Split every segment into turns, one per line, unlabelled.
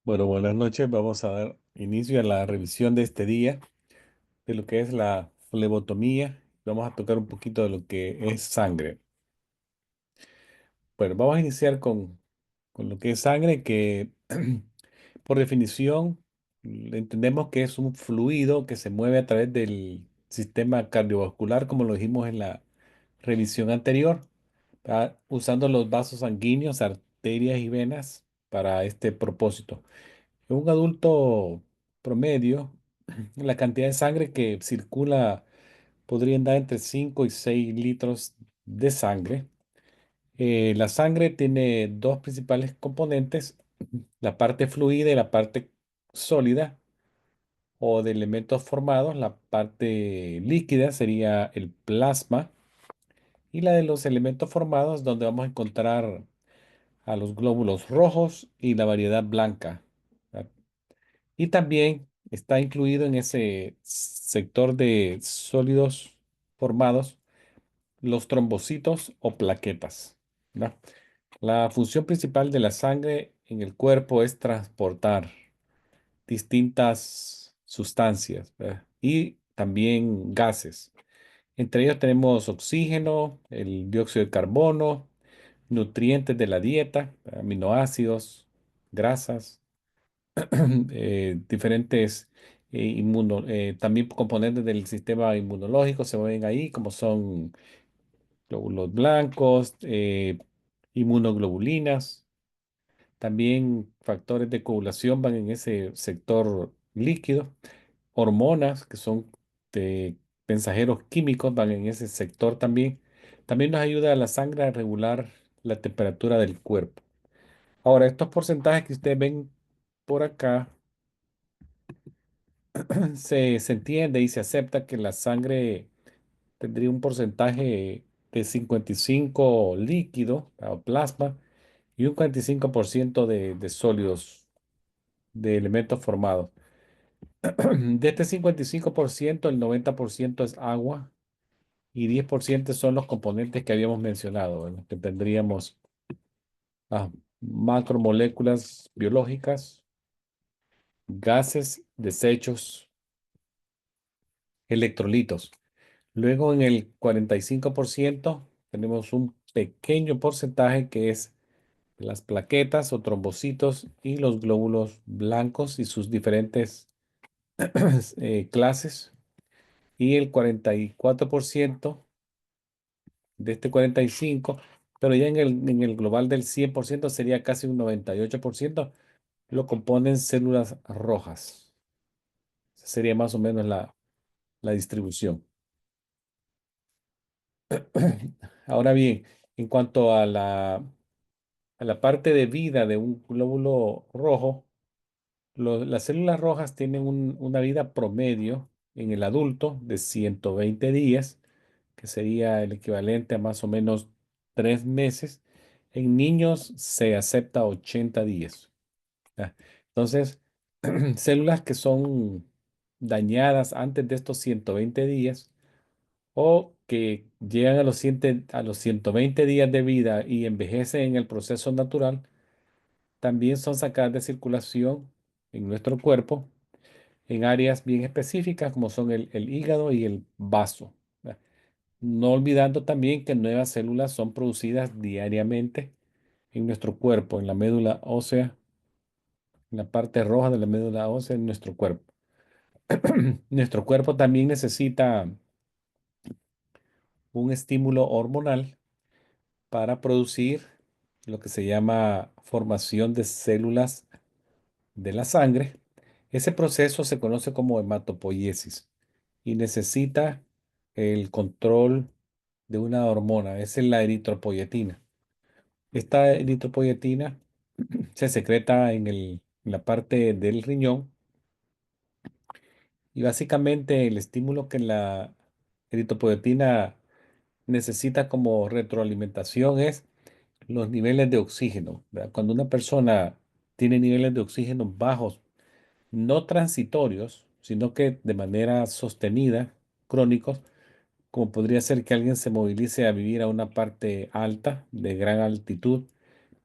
Bueno, buenas noches. Vamos a dar inicio a la revisión de este día de lo que es la flebotomía. Vamos a tocar un poquito de lo que es sangre. Bueno, vamos a iniciar con lo que es sangre, que por definición entendemos que es un fluido que se mueve a través del sistema cardiovascular, como lo dijimos en la revisión anterior, usando los vasos sanguíneos, arterias y venas para este propósito. En un adulto promedio, la cantidad de sangre que circula podría andar entre 5 y 6 litros de sangre. La sangre tiene dos principales componentes, la parte fluida y la parte sólida o de elementos formados. La parte líquida sería el plasma y la de los elementos formados donde vamos a encontrar a los glóbulos rojos y la variedad blanca. Y también está incluido en ese sector de sólidos formados los trombocitos o plaquetas, ¿verdad? La función principal de la sangre en el cuerpo es transportar distintas sustancias, ¿verdad? Y también gases. Entre ellos tenemos oxígeno, el dióxido de carbono, nutrientes de la dieta, aminoácidos, grasas, diferentes también componentes del sistema inmunológico se mueven ahí, como son glóbulos blancos, inmunoglobulinas, también factores de coagulación van en ese sector líquido, hormonas que son de mensajeros químicos van en ese sector también. También nos ayuda a la sangre a regular la temperatura del cuerpo. Ahora, estos porcentajes que ustedes ven por acá se entiende y se acepta que la sangre tendría un porcentaje de 55 líquido o plasma y un 45% de sólidos, de elementos formados. De este 55%, el 90% es agua y 10% son los componentes que habíamos mencionado, ¿verdad? Que tendríamos macromoléculas biológicas, gases, desechos, electrolitos. Luego en el 45% tenemos un pequeño porcentaje que es las plaquetas o trombocitos y los glóbulos blancos y sus diferentes clases. Y el 44% de este 45%, pero ya en el global del 100% sería casi un 98%, lo componen células rojas. Esa sería más o menos la distribución. Ahora bien, en cuanto a la parte de vida de un glóbulo rojo, las células rojas tienen una vida promedio en el adulto de 120 días, que sería el equivalente a más o menos 3 meses. En niños se acepta 80 días. ¿Ya? Entonces, células que son dañadas antes de estos 120 días o que llegan a los 120 días de vida y envejecen en el proceso natural, también son sacadas de circulación en nuestro cuerpo en áreas bien específicas como son el hígado y el vaso. ¿Verdad? No olvidando también que nuevas células son producidas diariamente en nuestro cuerpo, en la médula ósea, en la parte roja de la médula ósea en nuestro cuerpo. Nuestro cuerpo también necesita un estímulo hormonal para producir lo que se llama formación de células de la sangre. Ese proceso se conoce como hematopoiesis y necesita el control de una hormona, es la eritropoyetina. Esta eritropoyetina se secreta en la parte del riñón y básicamente el estímulo que la eritropoyetina necesita como retroalimentación es los niveles de oxígeno, ¿verdad? Cuando una persona tiene niveles de oxígeno bajos, no transitorios, sino que de manera sostenida, crónicos, como podría ser que alguien se movilice a vivir a una parte alta, de gran altitud,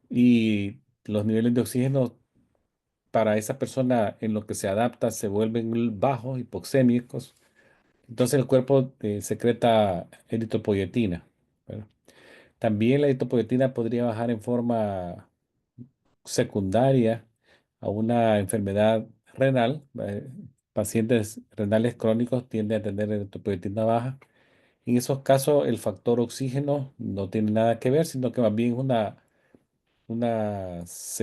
y los niveles de oxígeno para esa persona en lo que se adapta se vuelven bajos, hipoxémicos. Entonces el cuerpo secreta eritropoyetina, ¿verdad? También la eritropoyetina podría bajar en forma secundaria a una enfermedad renal. Pacientes renales crónicos tienden a tener eritropoyetina baja. En esos casos, el factor oxígeno no tiene nada que ver, sino que más bien es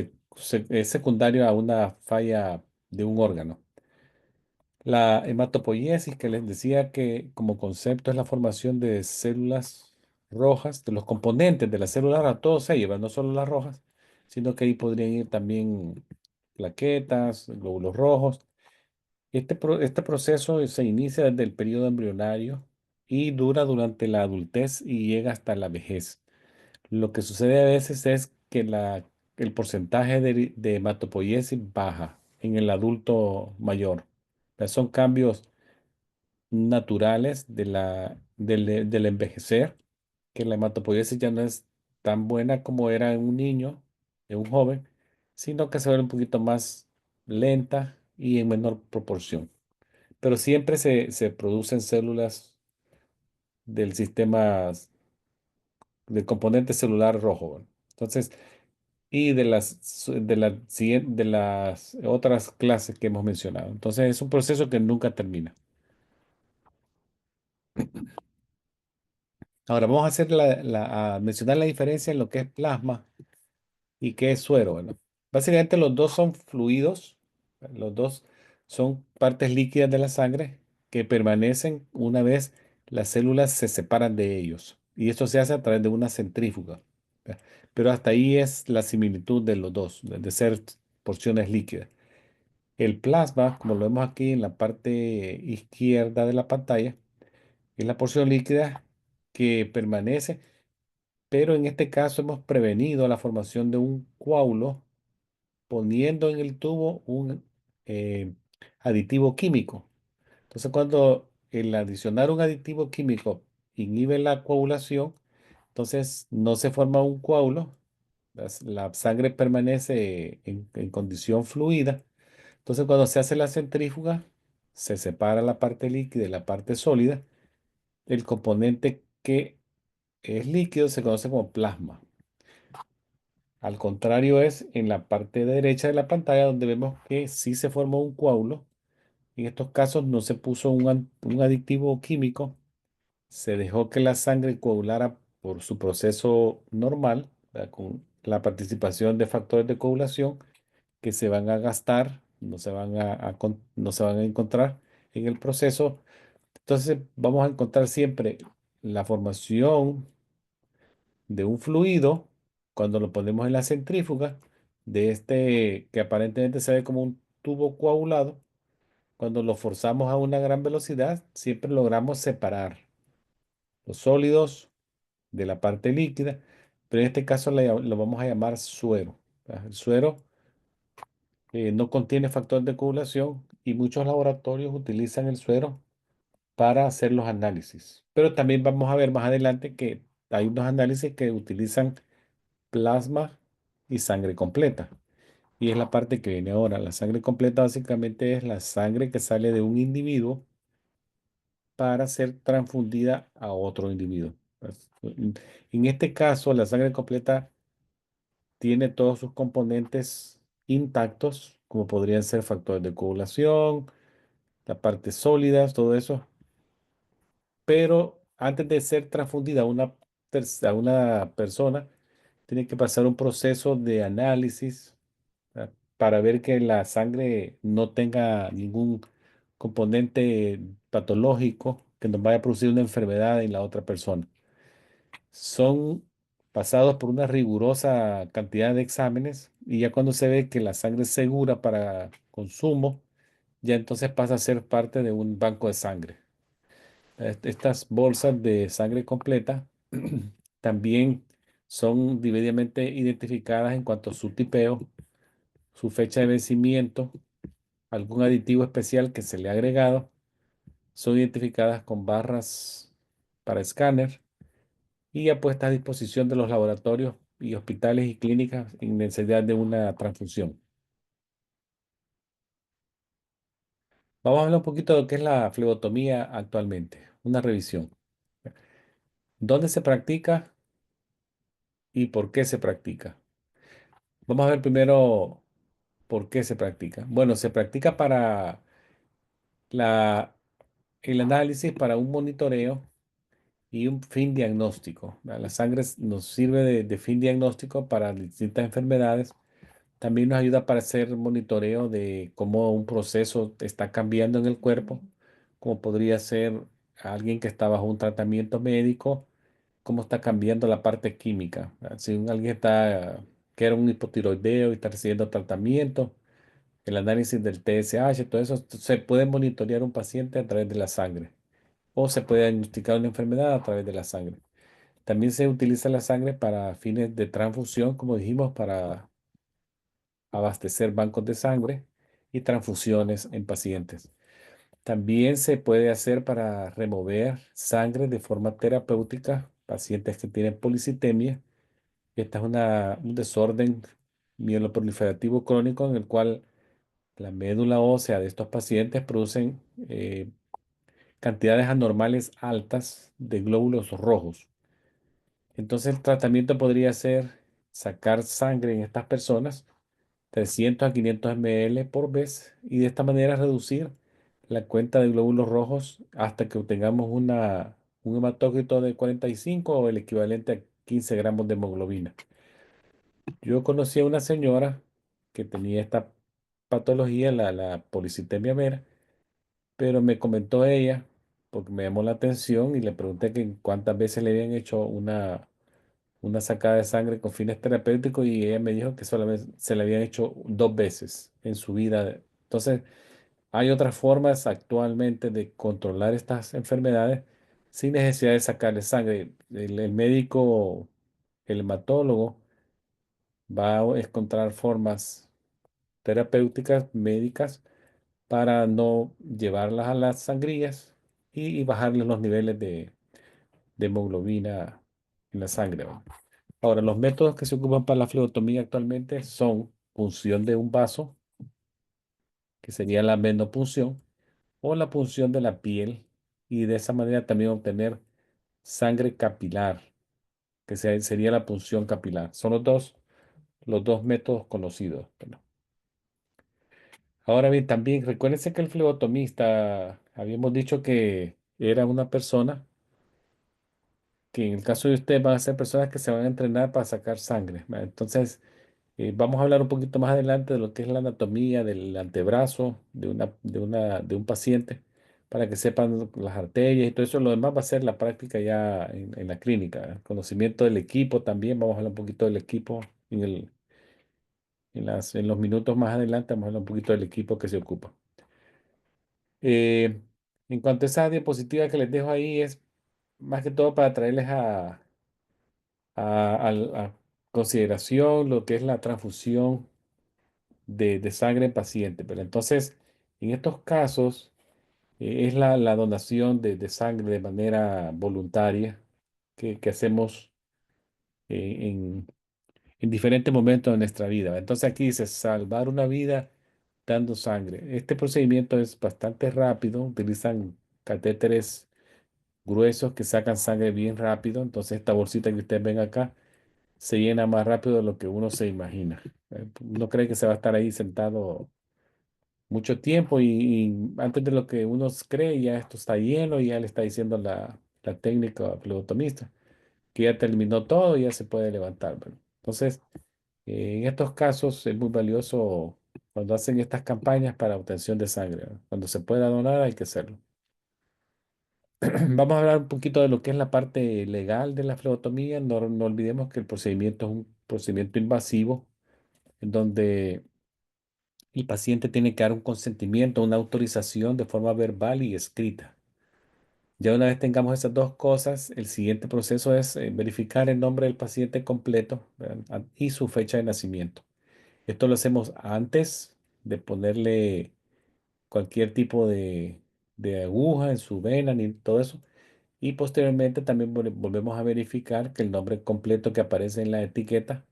es secundario a una falla de un órgano. La hematopoiesis, que les decía que como concepto es la formación de células rojas, de los componentes de las células rojas, todos ellos, ¿verdad? No solo las rojas, sino que ahí podrían ir también plaquetas, glóbulos rojos. Este proceso se inicia desde el periodo embrionario y dura durante la adultez y llega hasta la vejez. Lo que sucede a veces es que el porcentaje de hematopoiesis baja en el adulto mayor. O sea, son cambios naturales del envejecer, que la hematopoiesis ya no es tan buena como era en un niño, en un joven, sino que se vuelve un poquito más lenta y en menor proporción. Pero siempre se producen células del sistema, del componente celular rojo, ¿verdad? Entonces, y de las otras clases que hemos mencionado. Entonces, es un proceso que nunca termina. Ahora, vamos a hacer a mencionar la diferencia en lo que es plasma y qué es suero. Bueno, básicamente los dos son fluidos, los dos son partes líquidas de la sangre que permanecen una vez las células se separan de ellos. Y esto se hace a través de una centrífuga. ¿Ve? Pero hasta ahí es la similitud de los dos, de ser porciones líquidas. El plasma, como lo vemos aquí en la parte izquierda de la pantalla, es la porción líquida que permanece, pero en este caso hemos prevenido la formación de un coágulo poniendo en el tubo un eh, aditivo químico. Entonces, cuando el adicionar un aditivo químico inhibe la coagulación, entonces no se forma un coágulo, la sangre permanece en condición fluida. Entonces, cuando se hace la centrífuga, se separa la parte líquida y la parte sólida. El componente que es líquido se conoce como plasma. Al contrario es en la parte derecha de la pantalla donde vemos que sí se formó un coágulo. En estos casos no se puso un aditivo químico, se dejó que la sangre coagulara por su proceso normal, ¿verdad? Con la participación de factores de coagulación que se van a gastar, no se van a encontrar en el proceso. Entonces vamos a encontrar siempre la formación de un fluido cuando lo ponemos en la centrífuga, de este que aparentemente se ve como un tubo coagulado. Cuando lo forzamos a una gran velocidad, siempre logramos separar los sólidos de la parte líquida, pero en este caso lo vamos a llamar suero. ¿Verdad? El suero no contiene factor de coagulación y muchos laboratorios utilizan el suero para hacer los análisis. Pero también vamos a ver más adelante que hay unos análisis que utilizan plasma y sangre completa. Y es la parte que viene ahora. La sangre completa básicamente es la sangre que sale de un individuo para ser transfundida a otro individuo. En este caso, la sangre completa tiene todos sus componentes intactos, como podrían ser factores de coagulación, la parte sólidas, todo eso. Pero antes de ser transfundida a una persona, tiene que pasar un proceso de análisis, ¿verdad? Para ver que la sangre no tenga ningún componente patológico que nos vaya a producir una enfermedad en la otra persona. Son pasados por una rigurosa cantidad de exámenes y ya cuando se ve que la sangre es segura para consumo, ya entonces pasa a ser parte de un banco de sangre. Estas bolsas de sangre completa también son debidamente identificadas en cuanto a su tipeo, su fecha de vencimiento, algún aditivo especial que se le ha agregado. Son identificadas con barras para escáner y ya puestas a disposición de los laboratorios y hospitales y clínicas en necesidad de una transfusión. Vamos a hablar un poquito de lo que es la flebotomía actualmente, una revisión. ¿Dónde se practica y por qué se practica? Vamos a ver primero por qué se practica. Bueno, se practica para la, el análisis, para un monitoreo y un fin diagnóstico. La sangre nos sirve de fin diagnóstico para distintas enfermedades. También nos ayuda para hacer monitoreo de cómo un proceso está cambiando en el cuerpo, como podría ser alguien que está bajo un tratamiento médico, cómo está cambiando la parte química. Si alguien está, que era un hipotiroideo y está recibiendo tratamiento, el análisis del TSH, todo eso se puede monitorear un paciente a través de la sangre o se puede diagnosticar una enfermedad a través de la sangre. También se utiliza la sangre para fines de transfusión, como dijimos, para abastecer bancos de sangre y transfusiones en pacientes. También se puede hacer para remover sangre de forma terapéutica, pacientes que tienen policitemia. Esta es un desorden mieloproliferativo crónico en el cual la médula ósea de estos pacientes producen cantidades anormales altas de glóbulos rojos. Entonces el tratamiento podría ser sacar sangre en estas personas 300 a 500 ml por vez y de esta manera reducir la cuenta de glóbulos rojos hasta que obtengamos un hematócrito de 45 o el equivalente a 15 gramos de hemoglobina. Yo conocí a una señora que tenía esta patología, la policitemia vera, pero me comentó ella, porque me llamó la atención y le pregunté que cuántas veces le habían hecho una sacada de sangre con fines terapéuticos y ella me dijo que solamente se le habían hecho 2 veces en su vida. Entonces, hay otras formas actualmente de controlar estas enfermedades sin necesidad de sacarle sangre. El médico, el hematólogo, va a encontrar formas terapéuticas, médicas, para no llevarlas a las sangrías y bajarles los niveles de hemoglobina en la sangre, ¿va? Ahora, los métodos que se ocupan para la flebotomía actualmente son punción de un vaso, que sería la venopunción, o la punción de la piel, y de esa manera también obtener sangre capilar, que sería la punción capilar. Son los dos métodos conocidos. Bueno, ahora bien, también recuérdense que el flebotomista, habíamos dicho que era una persona que en el caso de usted van a ser personas que se van a entrenar para sacar sangre, ¿va? Entonces, vamos a hablar un poquito más adelante de lo que es la anatomía del antebrazo de un paciente, para que sepan las arterias y todo eso. Lo demás va a ser la práctica ya en la clínica. El conocimiento del equipo también, vamos a hablar un poquito del equipo en los minutos más adelante, vamos a hablar un poquito del equipo que se ocupa. Eh, en cuanto a esa diapositiva que les dejo ahí, es más que todo para traerles a consideración lo que es la transfusión de sangre en paciente. Pero entonces, en estos casos, es la donación de sangre de manera voluntaria que hacemos en diferentes momentos de nuestra vida. Entonces aquí dice salvar una vida dando sangre. Este procedimiento es bastante rápido. Utilizan catéteres gruesos que sacan sangre bien rápido. Entonces esta bolsita que ustedes ven acá se llena más rápido de lo que uno se imagina. Uno cree que se va a estar ahí sentado mucho tiempo y antes de lo que uno cree ya esto está lleno y ya le está diciendo la técnica flebotomista que ya terminó todo y ya se puede levantar, ¿verdad? Entonces, en estos casos es muy valioso cuando hacen estas campañas para obtención de sangre, ¿verdad? Cuando se pueda donar hay que hacerlo. Vamos a hablar un poquito de lo que es la parte legal de la flebotomía. No olvidemos que el procedimiento es un procedimiento invasivo en donde el paciente tiene que dar un consentimiento, una autorización de forma verbal y escrita. Ya una vez tengamos esas dos cosas, el siguiente proceso es verificar el nombre del paciente completo, ¿verdad? Y su fecha de nacimiento. Esto lo hacemos antes de ponerle cualquier tipo de aguja en su vena ni todo eso. Y posteriormente también volvemos a verificar que el nombre completo que aparece en la etiqueta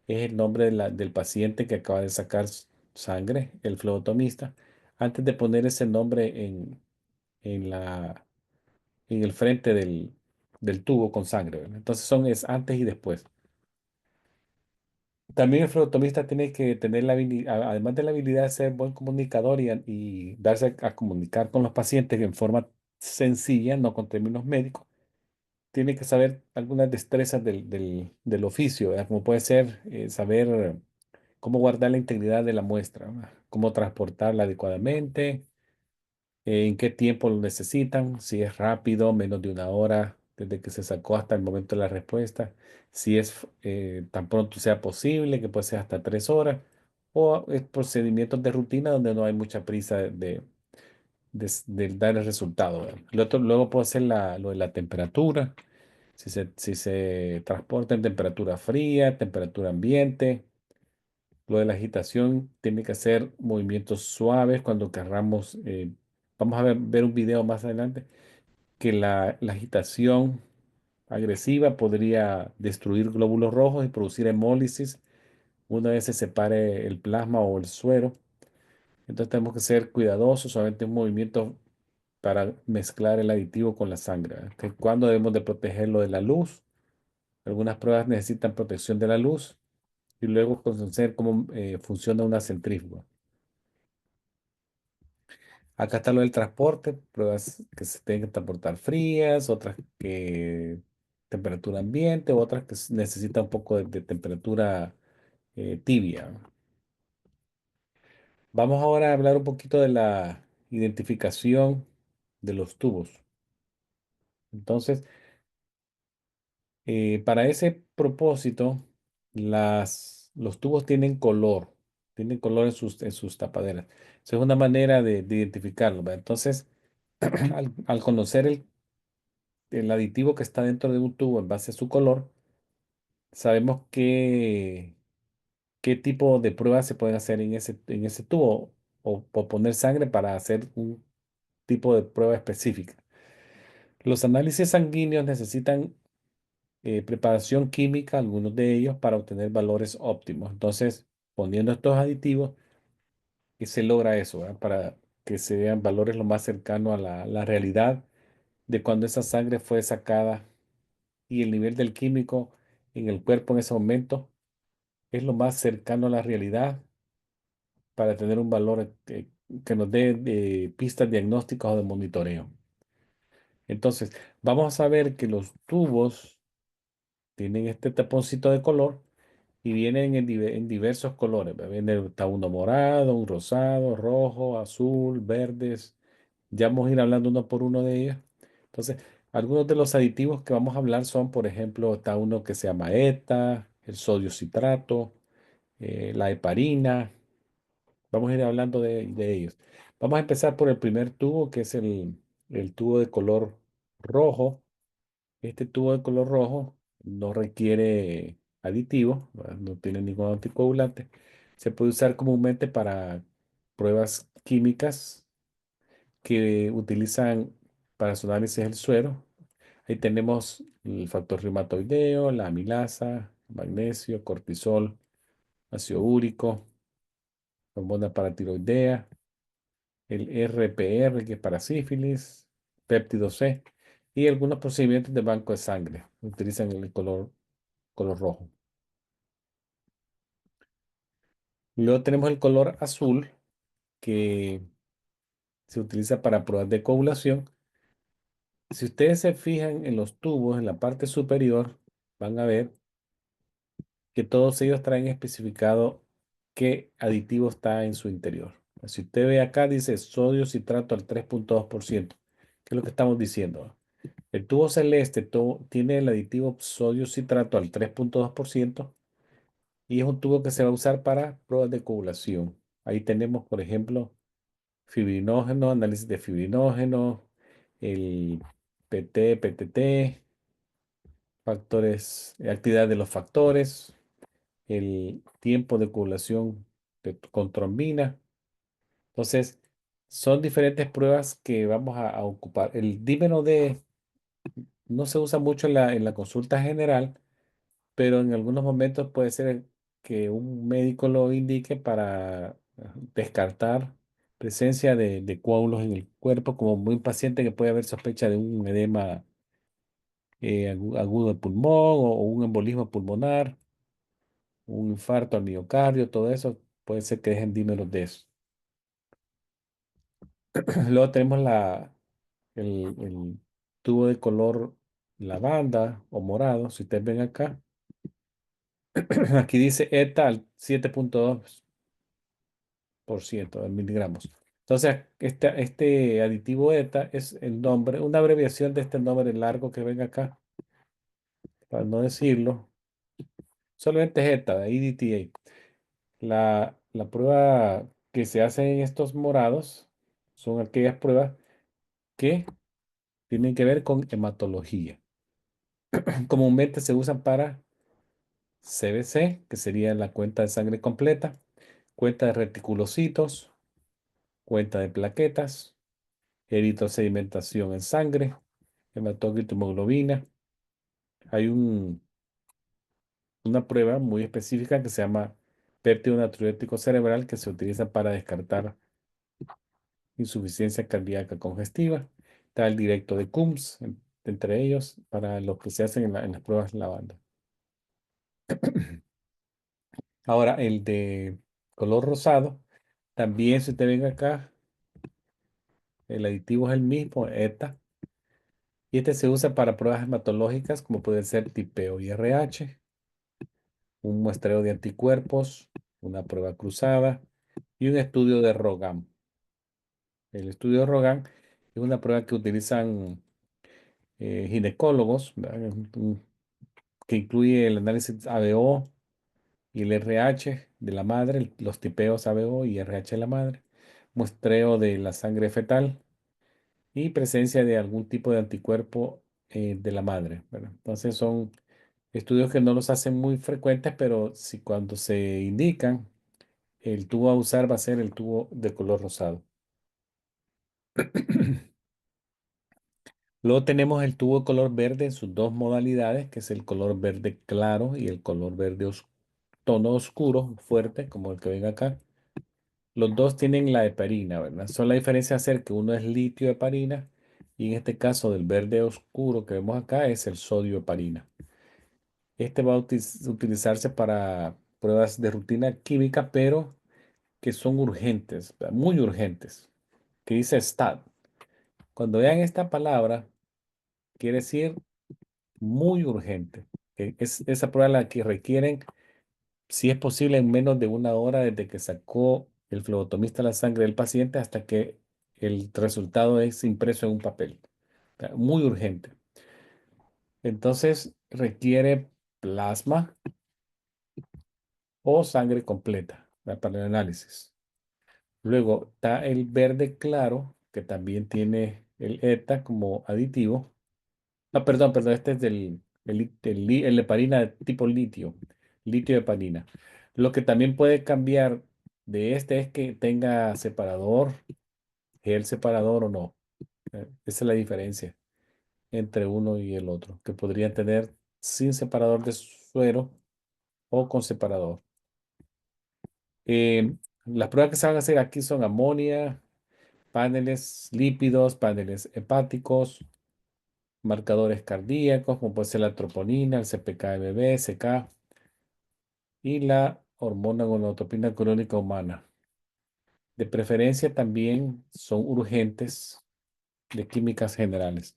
es el nombre del paciente que acaba de sacar sangre, el flebotomista, antes de poner ese nombre en en el frente del tubo con sangre, ¿verdad? Entonces es antes y después. También el flebotomista tiene que tener además de la habilidad de ser buen comunicador y darse a comunicar con los pacientes en forma sencilla, no con términos médicos, tiene que saber algunas destrezas del oficio, ¿verdad? Como puede ser saber cómo guardar la integridad de la muestra, ¿verdad? Cómo transportarla adecuadamente, en qué tiempo lo necesitan, si es rápido, menos de una hora desde que se sacó hasta el momento de la respuesta, si es tan pronto sea posible, que puede ser hasta 3 horas, o procedimientos de rutina donde no hay mucha prisa de dar el resultado, ¿verdad? Luego puede ser lo de la temperatura, si se transporta en temperatura fría, temperatura ambiente. Lo de la agitación tiene que ser movimientos suaves cuando querramos. Vamos a ver un video más adelante que la agitación agresiva podría destruir glóbulos rojos y producir hemólisis una vez se separe el plasma o el suero. Entonces tenemos que ser cuidadosos, solamente un movimiento para mezclar el aditivo con la sangre, ¿verdad? Que cuando debemos de protegerlo de la luz. Algunas pruebas necesitan protección de la luz y luego conocer cómo funciona una centrífuga. Acá está lo del transporte, pruebas que se tienen que transportar frías, otras que temperatura ambiente, otras que necesitan un poco de temperatura tibia. Vamos ahora a hablar un poquito de la identificación de los tubos. Entonces, para ese propósito, los tubos tienen color en sus tapaderas. Esa es una manera de identificarlo, ¿verdad? Entonces, al conocer el aditivo que está dentro de un tubo en base a su color, sabemos qué tipo de pruebas se pueden hacer en ese tubo o poner sangre para hacer un tipo de prueba específica. Los análisis sanguíneos necesitan preparación química, algunos de ellos, para obtener valores óptimos. Entonces, poniendo estos aditivos, que se logra eso, ¿verdad? Para que se vean valores lo más cercano a la realidad de cuando esa sangre fue sacada y el nivel del químico en el cuerpo en ese momento es lo más cercano a la realidad para tener un valor que nos dé pistas diagnósticas o de monitoreo. Entonces, vamos a ver que los tubos tienen este taponcito de color y vienen en diversos colores. ¿Va? Está uno morado, un rosado, rojo, azul, verdes. Ya vamos a ir hablando uno por uno de ellos. Entonces, algunos de los aditivos que vamos a hablar son, por ejemplo, está uno que se llama ETA, el sodio citrato, la heparina. Vamos a ir hablando de ellos. Vamos a empezar por el primer tubo, que es el tubo de color rojo. Este tubo de color rojo no requiere aditivos, ¿verdad? No tiene ningún anticoagulante. Se puede usar comúnmente para pruebas químicas que utilizan para su análisis el suero. Ahí tenemos el factor reumatoideo, la amilasa, magnesio, cortisol, ácido úrico, hormona paratiroidea, el RPR, que es para sífilis, péptido C, y algunos procedimientos de banco de sangre. Utilizan el color rojo. Luego tenemos el color azul, que se utiliza para pruebas de coagulación. Si ustedes se fijan en los tubos en la parte superior, van a ver que todos ellos traen especificado qué aditivo está en su interior. Si usted ve acá, dice sodio citrato al 3,2%. ¿Qué es lo que estamos diciendo? El tubo celeste tiene el aditivo sodio citrato al 3,2% y es un tubo que se va a usar para pruebas de coagulación. Ahí tenemos, por ejemplo, fibrinógeno, análisis de fibrinógeno, el PT, PTT, factores, actividad de los factores, el tiempo de coagulación con trombina. Entonces, son diferentes pruebas que vamos a ocupar. El dímero D no se usa mucho en la consulta general, pero en algunos momentos puede ser que un médico lo indique para descartar presencia de coágulos en el cuerpo, como un paciente que puede haber sospecha de un edema agudo del pulmón o un embolismo pulmonar, un infarto al miocardio, todo eso puede ser que dejen dímeros de eso. Luego tenemos el tubo de color lavanda o morado, si ustedes ven acá. Aquí dice ETA al 7,2% de miligramos. Entonces, este aditivo ETA es el nombre, una abreviación de este nombre largo que ven acá, para no decirlo. Solamente es ETA, EDTA. La prueba que se hace en estos morados son aquellas pruebas que tienen que ver con hematología. Comúnmente se usan para CBC, que sería la cuenta de sangre completa, cuenta de reticulocitos, cuenta de plaquetas, eritrosedimentación en sangre, hematocrit hemoglobina. Hay una prueba muy específica que se llama péptido natriurético cerebral que se utiliza para descartar insuficiencia cardíaca congestiva. Está el directo de Coombs, entre ellos, para los que se hacen en las pruebas lavanda. Ahora, el de color rosado, también si te ven acá, el aditivo es el mismo, ETA, y este se usa para pruebas hematológicas como puede ser tipeo y RH, un muestreo de anticuerpos, una prueba cruzada y un estudio de ROGAM. El estudio de ROGAM es una prueba que utilizan ginecólogos, ¿verdad? Que incluye el análisis ABO y el RH de la madre, los tipeos ABO y RH de la madre, muestreo de la sangre fetal y presencia de algún tipo de anticuerpo de la madre, ¿verdad? Entonces son estudios que no los hacen muy frecuentes, pero si cuando se indican, el tubo a usar va a ser el tubo de color rosado. Luego tenemos el tubo de color verde en sus dos modalidades, que es el color verde claro y el color verde tono oscuro, fuerte, como el que ven acá. Los dos tienen la heparina, ¿verdad? Solo la diferencia es que uno es litio heparina y en este caso del verde oscuro que vemos acá es el sodio heparina. Este va a utilizarse para pruebas de rutina química, pero que son urgentes, ¿verdad? Muy urgentes, que dice STAT. Cuando vean esta palabra, quiere decir muy urgente. Que es esa prueba la que requieren, si es posible, en menos de una hora desde que sacó el flebotomista la sangre del paciente hasta que el resultado es impreso en un papel. O sea, muy urgente. Entonces requiere plasma o sangre completa, ¿verdad? Para el análisis. Luego está el verde claro, que también tiene el ETA como aditivo. Ah, perdón, este es el heparina de tipo litio, litio heparina. Lo que también puede cambiar de este es que tenga separador, gel separador o no. Esa es la diferencia entre uno y el otro, que podrían tener sin separador de suero o con separador. Las pruebas que se van a hacer aquí son amonia, paneles lípidos, paneles hepáticos, marcadores cardíacos, como puede ser la troponina, el CPK-MB, CK y la hormona gonadotropina crónica humana. De preferencia también son urgentes de químicas generales.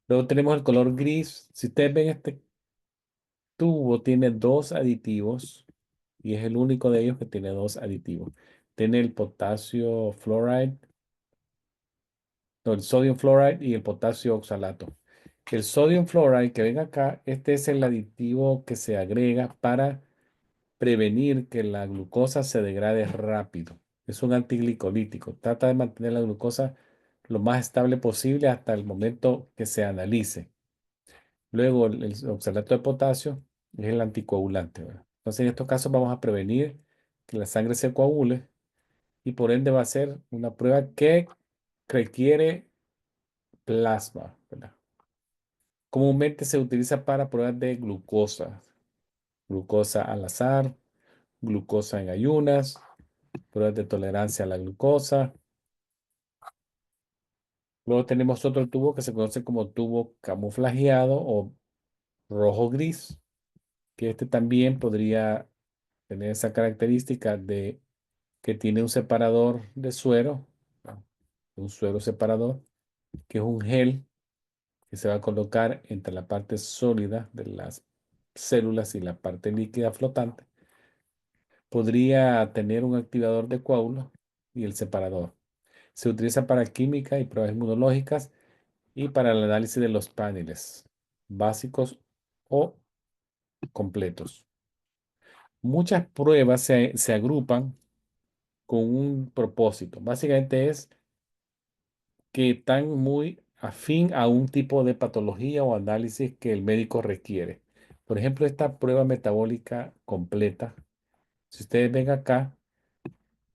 Luego tenemos el color gris. Si ustedes ven este tubo, tiene dos aditivos y es el único de ellos que tiene dos aditivos. Tiene el potasio fluoride, no, el sodium fluoride y el potasio oxalato. El sodium fluoride que ven acá, este es el aditivo que se agrega para prevenir que la glucosa se degrade rápido. Es un antiglicolítico. Trata de mantener la glucosa lo más estable posible hasta el momento que se analice. Luego, el oxalato de potasio es el anticoagulante, ¿verdad? Entonces, en estos casos vamos a prevenir que la sangre se coagule y por ende va a ser una prueba que requiere plasma, ¿verdad? Comúnmente se utiliza para pruebas de glucosa al azar, glucosa en ayunas pruebas de tolerancia a la glucosa. Luego tenemos otro tubo que se conoce como tubo camuflajeado o rojo gris, que este también podría tener esa característica de que tiene un separador de suero, ¿no? Un suero separador, que es un gel que se va a colocar entre la parte sólida de las células y la parte líquida flotante. Podría tener un activador de coágulos y el separador. Se utiliza para química y pruebas inmunológicas y para el análisis de los paneles básicos o completos. Muchas pruebas se agrupan con un propósito. Básicamente es que están muy afín a un tipo de patología o análisis que el médico requiere. Por ejemplo, esta prueba metabólica completa, si ustedes ven acá,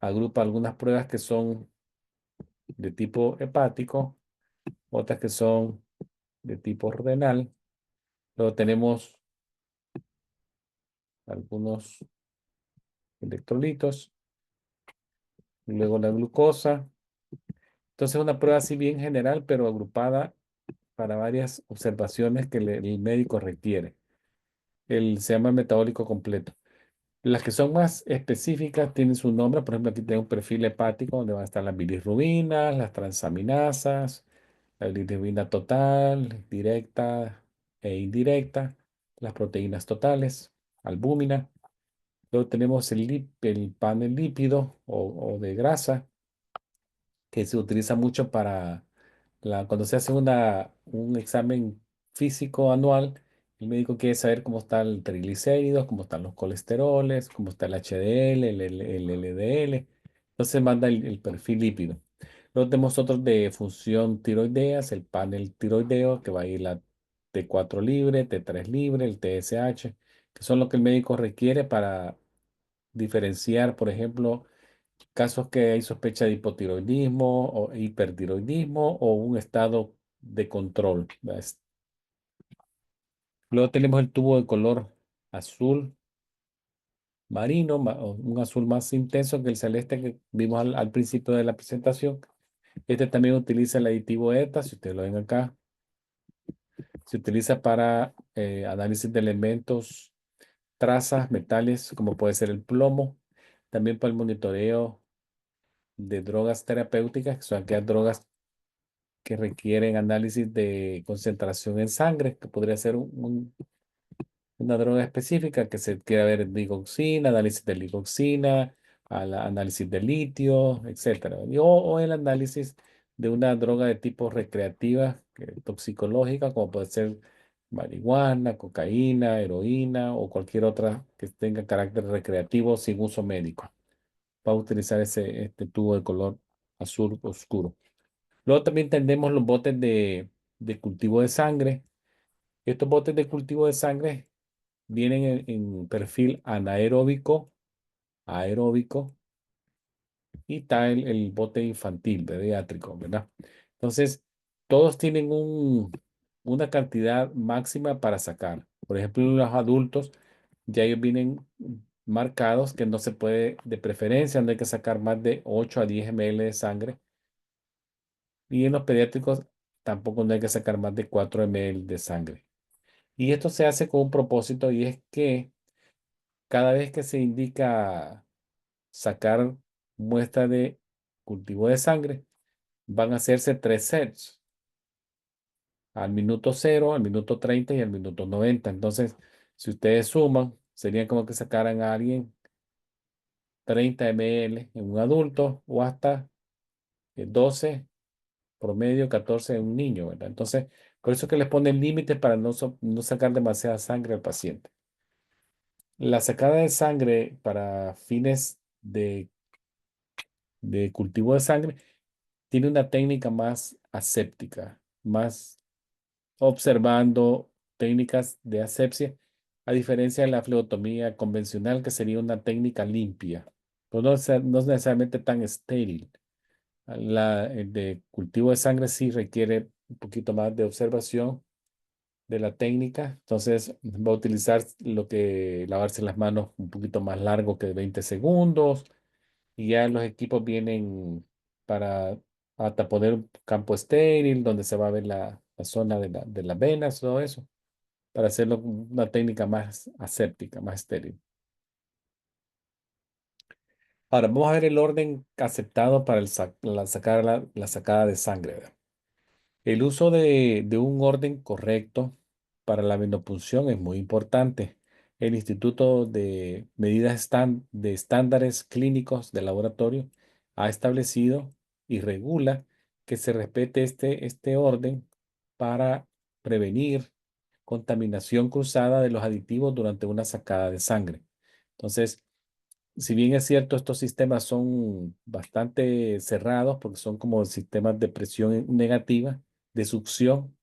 agrupa algunas pruebas que son de tipo hepático, otras que son de tipo renal. Luego tenemos algunos electrolitos, y luego la glucosa. Entonces, una prueba así bien general, pero agrupada para varias observaciones que el médico requiere. Se llama metabólico completo. Las que son más específicas tienen su nombre. Por ejemplo, aquí tengo un perfil hepático donde van a estar las bilirrubinas, las transaminasas, la bilirrubina total, directa e indirecta, las proteínas totales, albúmina. Luego tenemos el panel lípido o de grasa, que se utiliza mucho para cuando se hace un examen físico anual. El médico quiere saber cómo están los triglicéridos, cómo están los colesteroles, cómo está el HDL, el LDL. Entonces manda el perfil lípido. Luego tenemos otros de función tiroideas, el panel tiroideo, que va a ir la T4 libre, T3 libre, el TSH, que son lo que el médico requiere para diferenciar, por ejemplo, casos que hay sospecha de hipotiroidismo o hipertiroidismo o un estado de control. ¿Ves? Luego tenemos el tubo de color azul marino, o un azul más intenso que el celeste que vimos al principio de la presentación. Este también utiliza el aditivo ETA, si ustedes lo ven acá. Se utiliza para análisis de elementos, trazas, metales, como puede ser el plomo. También para el monitoreo de drogas terapéuticas, que son aquellas drogas que requieren análisis de concentración en sangre, que podría ser una droga específica que se quiera ver digoxina, análisis de ligoxina, análisis de litio, etcétera. O el análisis de una droga de tipo recreativa, toxicológica, como puede ser marihuana, cocaína, heroína o cualquier otra que tenga carácter recreativo sin uso médico. Va a utilizar este tubo de color azul oscuro. Luego también tenemos los botes de cultivo de sangre. Estos botes de cultivo de sangre vienen en perfil anaeróbico, aeróbico y está el bote infantil, pediátrico, ¿verdad? Entonces, todos tienen una cantidad máxima para sacar. Por ejemplo, en los adultos ya ellos vienen marcados que no se puede, de preferencia, no hay que sacar más de 8 a 10 ml de sangre. Y en los pediátricos tampoco no hay que sacar más de 4 ml de sangre. Y esto se hace con un propósito y es que cada vez que se indica sacar muestra de cultivo de sangre, van a hacerse 3 sets, al minuto 0, al minuto 30 y al minuto 90. Entonces, si ustedes suman, serían como que sacaran a alguien 30 ml en un adulto o hasta 12 promedio, 14 en un niño, ¿verdad? Entonces, por eso que les ponen límites para no sacar demasiada sangre al paciente. La sacada de sangre para fines de cultivo de sangre tiene una técnica más aséptica, más observando técnicas de asepsia, a diferencia de la fleotomía convencional, que sería una técnica limpia, pero no es necesariamente tan estéril. El de cultivo de sangre sí requiere un poquito más de observación de la técnica, entonces va a utilizar lo que lavarse las manos un poquito más largo que 20 segundos, y ya los equipos vienen para hasta poner un campo estéril donde se va a ver la zona de las venas, todo eso, para hacerlo con una técnica más aséptica, más estéril. Ahora, vamos a ver el orden aceptado para la sacada de sangre. ¿Verdad? El uso de un orden correcto para la venopunción es muy importante. El Instituto de Medidas de Estándares Clínicos de Laboratorio ha establecido y regula que se respete este orden para prevenir contaminación cruzada de los aditivos durante una sacada de sangre. Entonces, si bien es cierto, estos sistemas son bastante cerrados porque son como sistemas de presión negativa, de succión,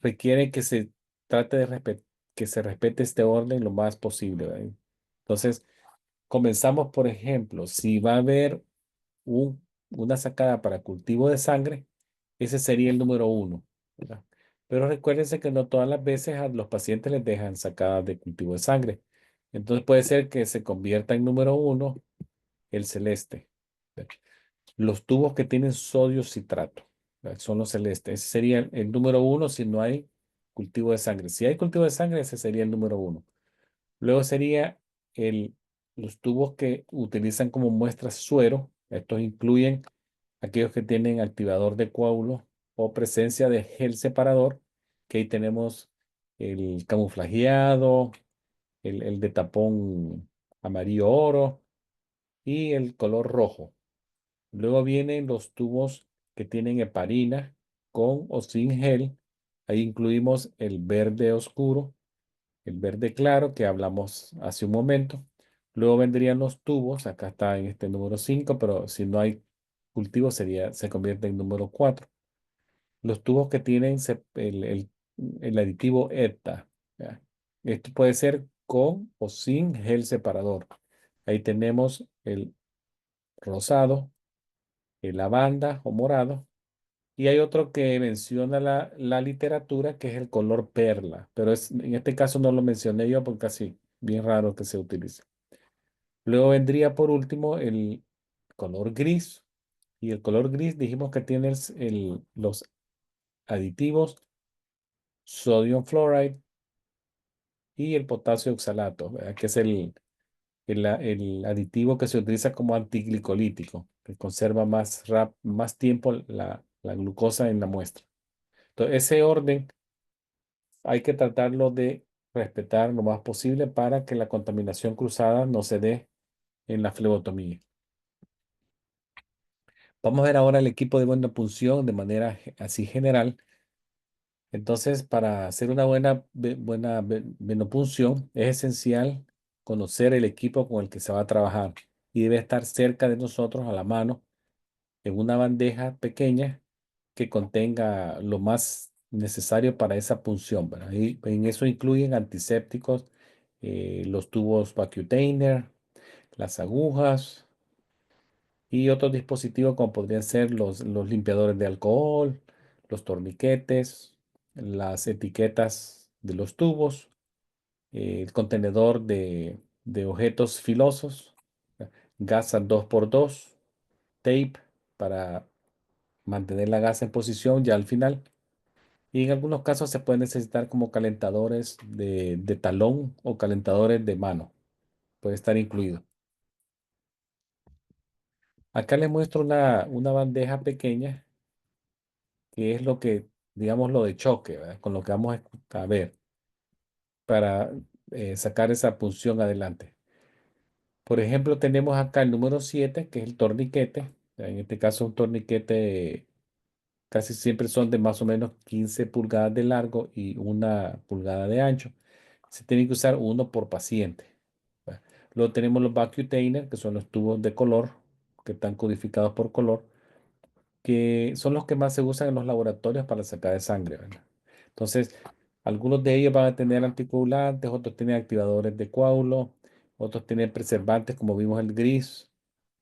requieren que se trate que se respete este orden lo más posible. ¿Verdad? Entonces, comenzamos, por ejemplo, si va a haber una sacada para cultivo de sangre, ese sería el número uno. ¿Verdad? Pero recuérdense que no todas las veces a los pacientes les dejan sacadas de cultivo de sangre. Entonces puede ser que se convierta en número uno el celeste. Los tubos que tienen sodio citrato, ¿verdad? Son los celestes. Ese sería el número uno si no hay cultivo de sangre. Si hay cultivo de sangre, ese sería el número uno. Luego sería el, los tubos que utilizan como muestra suero. Estos incluyen aquellos que tienen activador de coágulo o presencia de gel separador, que ahí tenemos el camuflajeado, el de tapón amarillo oro y el color rojo. Luego vienen los tubos que tienen heparina con o sin gel. Ahí incluimos el verde oscuro, el verde claro que hablamos hace un momento. Luego vendrían los tubos, acá está en este número 5, pero si no hay cultivo se convierte en número 4. Los tubos que tienen el aditivo ETA. ¿Ya? Esto puede ser con o sin gel separador. Ahí tenemos el rosado, el lavanda o morado. Y hay otro que menciona la literatura, que es el color perla, pero en este caso no lo mencioné yo porque así, bien raro que se utilice. Luego vendría por último el color gris, y el color gris dijimos que tiene los aditivos sodium fluoride y el potasio oxalato, ¿verdad? Que es el aditivo que se utiliza como antiglicolítico, que conserva más tiempo la glucosa en la muestra. Entonces, ese orden hay que tratarlo de respetar lo más posible para que la contaminación cruzada no se dé en la flebotomía. Vamos a ver ahora el equipo de buena punción de manera así general. Entonces, para hacer una venopunción es esencial conocer el equipo con el que se va a trabajar y debe estar cerca de nosotros a la mano en una bandeja pequeña que contenga lo más necesario para esa punción. ¿Verdad? Y en eso incluyen antisépticos, los tubos Vacutainer, las agujas y otros dispositivos como podrían ser los limpiadores de alcohol, los torniquetes, las etiquetas de los tubos, el contenedor de objetos filosos, gasa 2x2, tape para mantener la gasa en posición ya al final. Y en algunos casos se puede necesitar como calentadores de talón o calentadores de mano. Puede estar incluido. Acá les muestro una bandeja pequeña que es lo que, digamos, lo de choque, ¿verdad? Con lo que vamos a ver para sacar esa punción adelante. Por ejemplo, tenemos acá el número 7 que es el torniquete. En este caso, un torniquete casi siempre son de más o menos 15 pulgadas de largo y 1 pulgada de ancho. Se tiene que usar uno por paciente. ¿Va? Luego tenemos los Vacutainer, que son los tubos de color, que están codificados por color, que son los que más se usan en los laboratorios para sacar de sangre. ¿Verdad? Entonces, algunos de ellos van a tener anticoagulantes, otros tienen activadores de coágulo, otros tienen preservantes, como vimos el gris.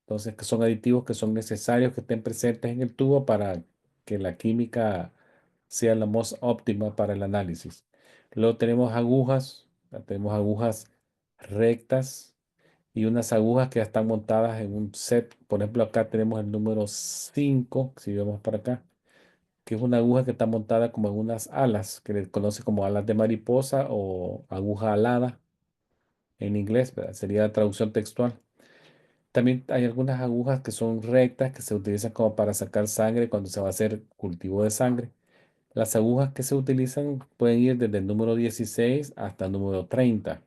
Entonces, que son aditivos que son necesarios que estén presentes en el tubo para que la química sea la más óptima para el análisis. Luego tenemos agujas rectas y unas agujas que ya están montadas en un set. Por ejemplo, acá tenemos el número 5 si vemos para acá, que es una aguja que está montada como en unas alas, que le conoce como alas de mariposa o aguja alada en inglés, ¿verdad? Sería la traducción textual. También hay algunas agujas que son rectas, que se utilizan como para sacar sangre cuando se va a hacer cultivo de sangre. Las agujas que se utilizan pueden ir desde el número 16 hasta el número 30,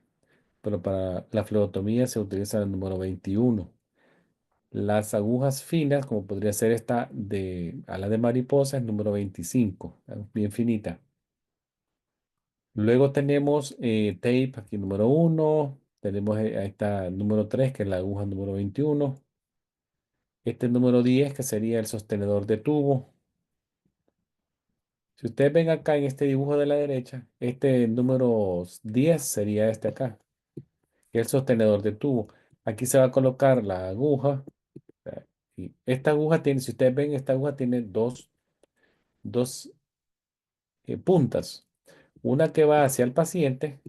pero para la flebotomía se utiliza el número 21. Las agujas finas, como podría ser esta de ala de mariposa, es número 25, bien finita. Luego tenemos tape, aquí número 1. Tenemos a esta número 3, que es la aguja número 21. Este número 10, que sería el sostenedor de tubo. Si ustedes ven acá en este dibujo de la derecha, este número 10 sería este acá, que es el sostenedor de tubo. Aquí se va a colocar la aguja. Y esta aguja tiene, si ustedes ven, esta aguja tiene dos puntas. Una que va hacia el paciente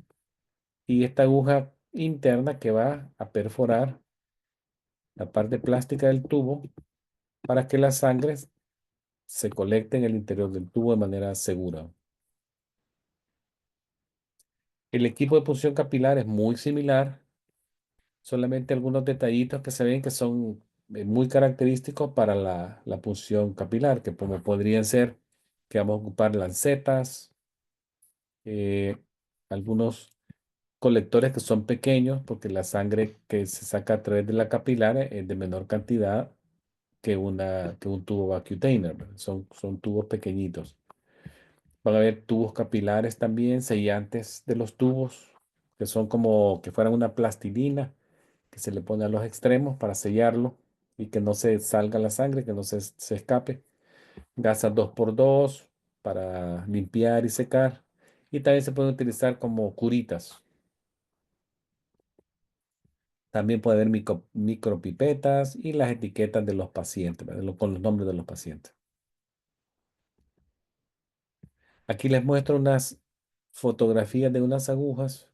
y esta aguja interna que va a perforar la parte plástica del tubo para que la sangre se colecte en el interior del tubo de manera segura. El equipo de punción capilar es muy similar, solamente algunos detallitos que se ven que son muy característicos para la punción capilar, que como podrían ser que vamos a ocupar lancetas, eh, algunos colectores que son pequeños, porque la sangre que se saca a través de la capilar es de menor cantidad que un tubo vacutainer, ¿verdad? Son tubos pequeñitos. Van a haber tubos capilares también, sellantes de los tubos, que son como que fueran una plastilina que se le pone a los extremos para sellarlo y que no se salga la sangre, que no se escape. Gasas 2x2 para limpiar y secar. Y también se pueden utilizar como curitas. También puede haber micropipetas y las etiquetas de los pacientes, ¿verdad? Con los nombres de los pacientes. Aquí les muestro unas fotografías de unas agujas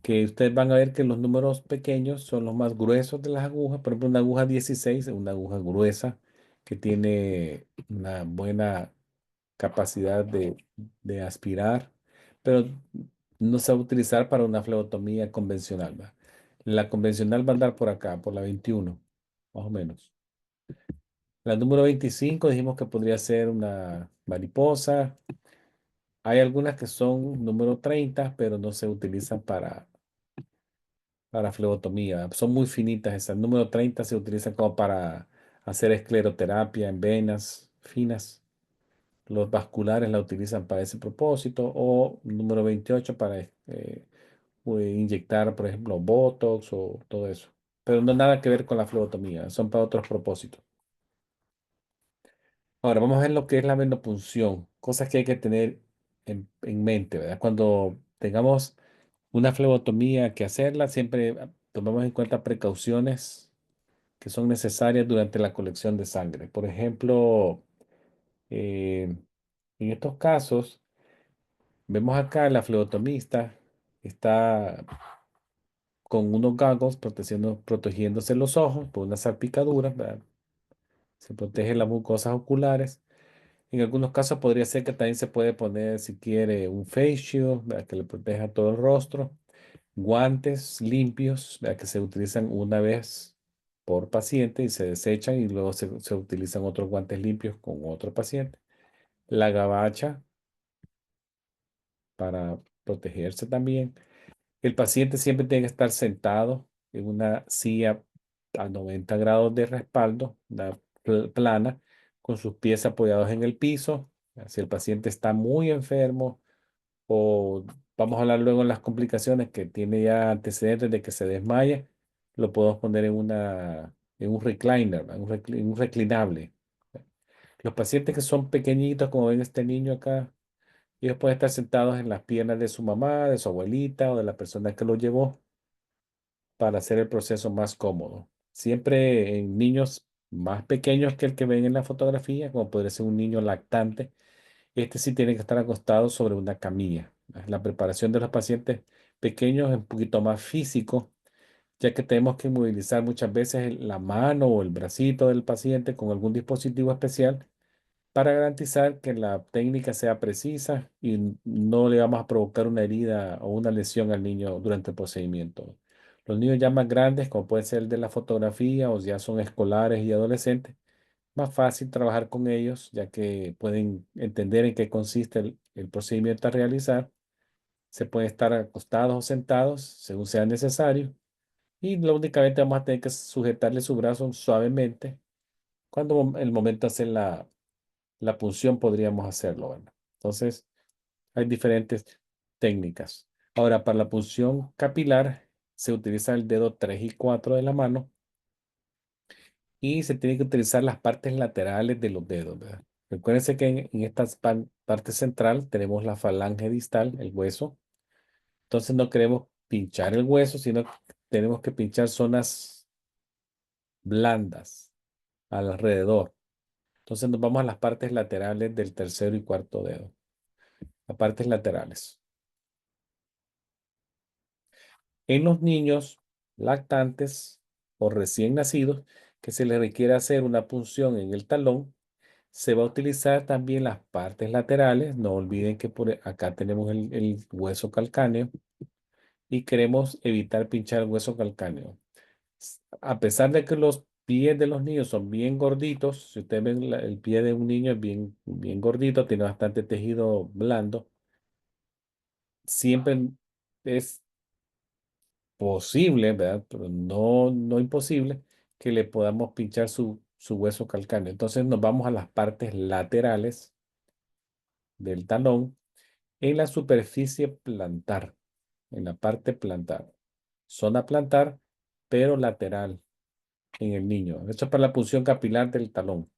que ustedes van a ver que los números pequeños son los más gruesos de las agujas. Por ejemplo, una aguja 16 es una aguja gruesa que tiene una buena capacidad de aspirar, pero no se va a utilizar para una flebotomía convencional, ¿va? La convencional va a andar por acá, por la 21, más o menos. La número 25 dijimos que podría ser una mariposa. Hay algunas que son número 30, pero no se utilizan para flebotomía. Son muy finitas esas. El número 30 se utiliza como para hacer escleroterapia en venas finas. Los vasculares la utilizan para ese propósito. O número 28 para inyectar, por ejemplo, Botox o todo eso. Pero no nada que ver con la flebotomía. Son para otros propósitos. Ahora vamos a ver lo que es la venopunción. Cosas que hay que tener en mente, ¿verdad? Cuando tengamos una flebotomía que hacerla, siempre tomemos en cuenta precauciones que son necesarias durante la colección de sangre. Por ejemplo, eh, en estos casos, vemos acá la flebotomista está con unos goggles protegiéndose los ojos por una salpicadura, ¿verdad? Se protege las mucosas oculares. En algunos casos podría ser que también se puede poner, si quiere, un face shield, ¿verdad? Que le proteja todo el rostro. Guantes limpios, ¿verdad? Que se utilizan una vez por paciente y se desechan y luego se utilizan otros guantes limpios con otro paciente. La gabacha para protegerse también. El paciente siempre tiene que estar sentado en una silla a 90 grados de respaldo, una plana, con sus pies apoyados en el piso. Si el paciente está muy enfermo o vamos a hablar luego de las complicaciones que tiene ya antecedentes de que se desmaya, lo podemos poner en un recliner, ¿verdad? En un reclinable. Los pacientes que son pequeñitos, como ven este niño acá, ellos pueden estar sentados en las piernas de su mamá, de su abuelita o de la persona que lo llevó para hacer el proceso más cómodo. Siempre en niños más pequeños que el que ven en la fotografía, como podría ser un niño lactante, este sí tiene que estar acostado sobre una camilla. La preparación de los pacientes pequeños es un poquito más físico. ya que tenemos que movilizar muchas veces la mano o el bracito del paciente con algún dispositivo especial para garantizar que la técnica sea precisa y no le vamos a provocar una herida o una lesión al niño durante el procedimiento. Los niños ya más grandes, como puede ser el de la fotografía o ya son escolares y adolescentes, más fácil trabajar con ellos, ya que pueden entender en qué consiste el procedimiento a realizar. Se pueden estar acostados o sentados, según sea necesario, y lo únicamente vamos a tener que sujetarle su brazo suavemente. Cuando el momento de hacer la punción podríamos hacerlo, ¿verdad? Entonces, hay diferentes técnicas. Ahora, para la punción capilar se utiliza el dedo 3 y 4 de la mano y se tiene que utilizar las partes laterales de los dedos, ¿verdad? Recuérdense que en esta parte central tenemos la falange distal, el hueso. Entonces no queremos pinchar el hueso, sino que tenemos que pinchar zonas blandas alrededor. Entonces nos vamos a las partes laterales del tercero y cuarto dedo. Las partes laterales. En los niños lactantes o recién nacidos, que se les requiere hacer una punción en el talón, se va a utilizar también las partes laterales. No olviden que por acá tenemos el hueso calcáneo y queremos evitar pinchar el hueso calcáneo. A pesar de que los pies de los niños son bien gorditos, si ustedes ven el pie de un niño es bien, bien gordito, tiene bastante tejido blando, siempre es posible, ¿verdad? Pero no imposible que le podamos pinchar su hueso calcáneo. Entonces nos vamos a las partes laterales del talón en la superficie plantar, en la parte plantar. Zona plantar, pero lateral en el niño. Esto es para la punción capilar del talón.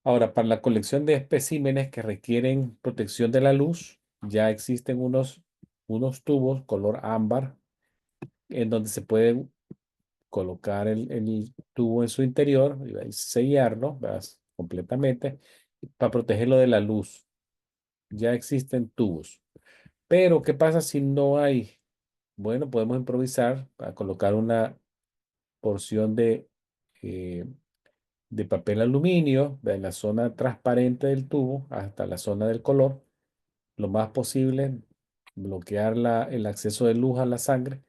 Ahora, para la colección de especímenes que requieren protección de la luz, ya existen unos tubos color ámbar en donde se puede colocar el tubo en su interior y sellarlo, ¿verdad? Completamente para protegerlo de la luz. Ya existen tubos. Pero, ¿qué pasa si no hay? Bueno, podemos improvisar para colocar una porción eh, de papel aluminio en la zona transparente del tubo hasta la zona del color, lo más posible, bloquear el acceso de luz a la sangre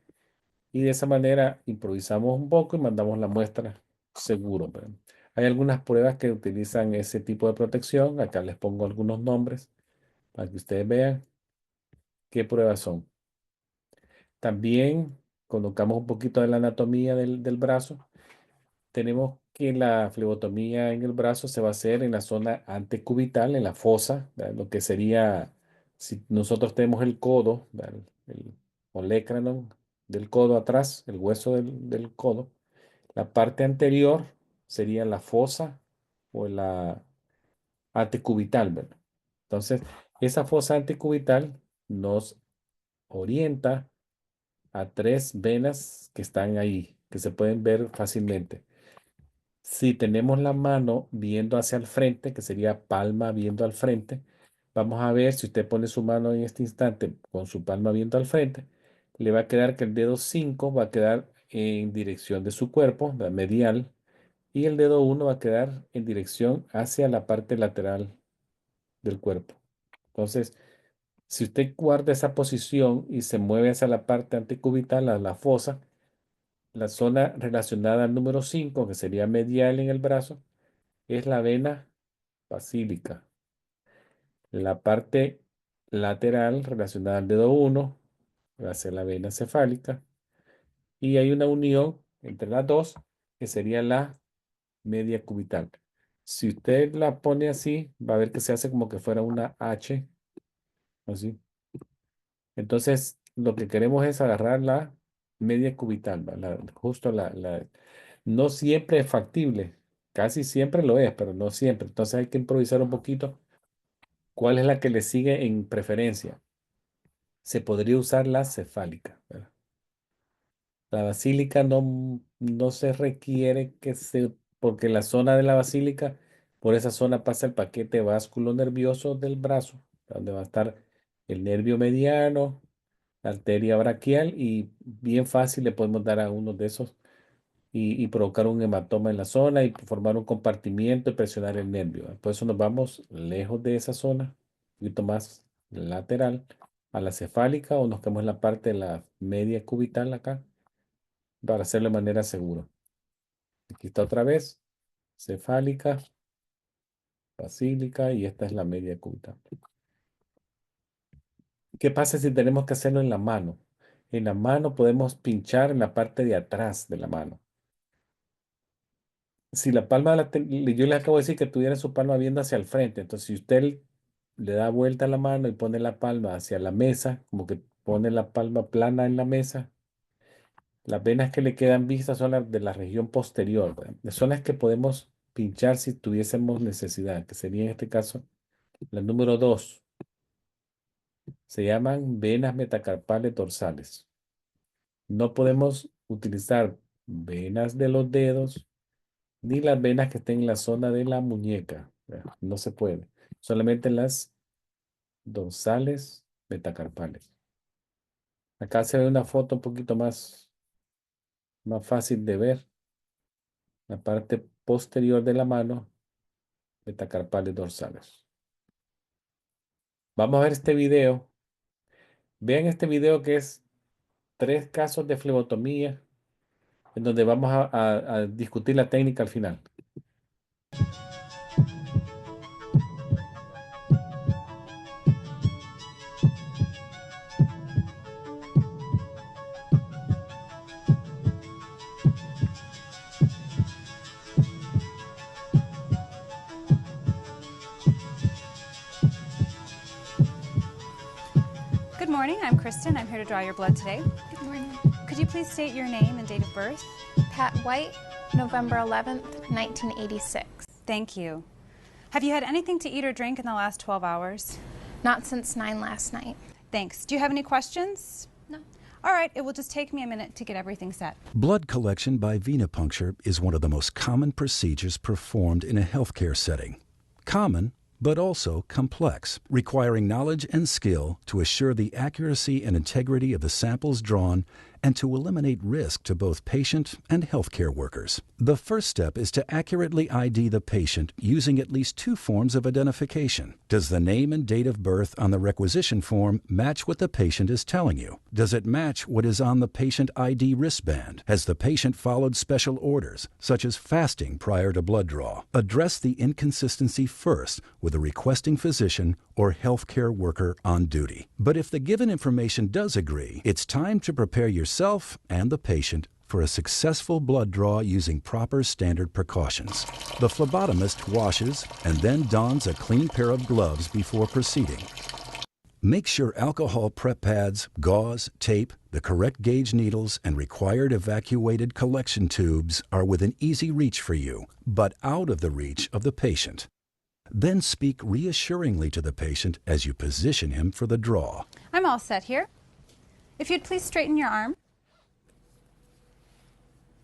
y de esa manera improvisamos un poco y mandamos la muestra seguro, ¿verdad? Hay algunas pruebas que utilizan ese tipo de protección. Acá les pongo algunos nombres para que ustedes vean qué pruebas son. También colocamos un poquito de la anatomía del brazo. Tenemos que la flebotomía en el brazo se va a hacer en la zona antecubital, en la fosa, ¿verdad? Lo que sería, si nosotros tenemos el codo, ¿verdad? El olecranon del codo atrás, el hueso del codo, la parte anterior sería la fosa o la antecubital, ¿verdad? Entonces, esa fosa antecubital nos orienta a tres venas que están ahí, que se pueden ver fácilmente. Si tenemos la mano viendo hacia el frente, que sería palma viendo al frente, vamos a ver si usted pone su mano en este instante con su palma viendo al frente, le va a quedar que el dedo 5 va a quedar en dirección de su cuerpo, la medial, y el dedo 1 va a quedar en dirección hacia la parte lateral del cuerpo. Entonces, si usted guarda esa posición y se mueve hacia la parte antecubital, a la fosa, la zona relacionada al número 5, que sería medial en el brazo, es la vena basílica. La parte lateral relacionada al dedo 1 va a ser la vena cefálica. Y hay una unión entre las dos que sería la media cubital. Si usted la pone así, va a ver que se hace como que fuera una H, así. Entonces, lo que queremos es agarrar la media cubital, ¿va? Justo no siempre es factible, casi siempre lo es, pero no siempre. Entonces hay que improvisar un poquito. ¿Cuál es la que le sigue en preferencia? Se podría usar la cefálica, ¿verdad? La basílica no se requiere porque la zona de la basílica, por esa zona pasa el paquete vasculo nervioso del brazo, donde va a estar el nervio mediano, la arteria braquial y bien fácil le podemos dar a uno de esos y provocar un hematoma en la zona y formar un compartimiento y presionar el nervio. Por eso nos vamos lejos de esa zona, un poquito más lateral a la cefálica o nos quedamos en la parte de la media cubital acá para hacerlo de manera segura. Aquí está otra vez, cefálica, basílica y esta es la media cubital. ¿Qué pasa si tenemos que hacerlo en la mano? En la mano podemos pinchar en la parte de atrás de la mano. Si la palma yo les acabo de decir que tuviera su palma viendo hacia el frente, entonces si usted le da vuelta a la mano y pone la palma hacia la mesa, como que pone la palma plana en la mesa, las venas que le quedan vistas son las de la región posterior, ¿verdad? Son las que podemos pinchar si tuviésemos necesidad, que sería en este caso la número 2. Se llaman venas metacarpales dorsales. No podemos utilizar venas de los dedos ni las venas que estén en la zona de la muñeca. No se puede. Solamente las dorsales metacarpales. Acá se ve una foto un poquito más fácil de ver. La parte posterior de la mano, metacarpales dorsales. Vamos a ver este video. Vean este video que es 3 casos de flebotomía, en donde vamos a discutir la técnica al final.
Good morning, I'm Kristen. I'm here to draw your blood today.
Good morning.
Could you please state your name and date of birth?
Pat White, November 11th, 1986.
Thank you. Have you had anything to eat or drink in the last 12 hours?
Not since 9 last night.
Thanks. Do you have any questions?
No.
All right, it will just take me a minute to get everything set.
Blood collection by venipuncture is one of the most common procedures performed in a healthcare setting. Common, but also complex, requiring knowledge and skill to assure the accuracy and integrity of the samples drawn and to eliminate risk to both patient and healthcare workers. The first step is to accurately ID the patient using at least 2 forms of identification. Does the name and date of birth on the requisition form match what the patient is telling you? Does it match what is on the patient ID wristband? Has the patient followed special orders, such as fasting prior to blood draw? Address the inconsistency first with a requesting physician or healthcare worker on duty. But if the given information does agree, it's time to prepare yourself and the patient for a successful blood draw using proper standard precautions. The phlebotomist washes and then dons a clean pair of gloves before proceeding. Make sure alcohol prep pads, gauze, tape, the correct gauge needles, and required evacuated collection tubes are within easy reach for you, but out of the reach of the patient. Then speak reassuringly to the patient as you position him for the draw.
I'm all set here. If you'd please straighten your arm.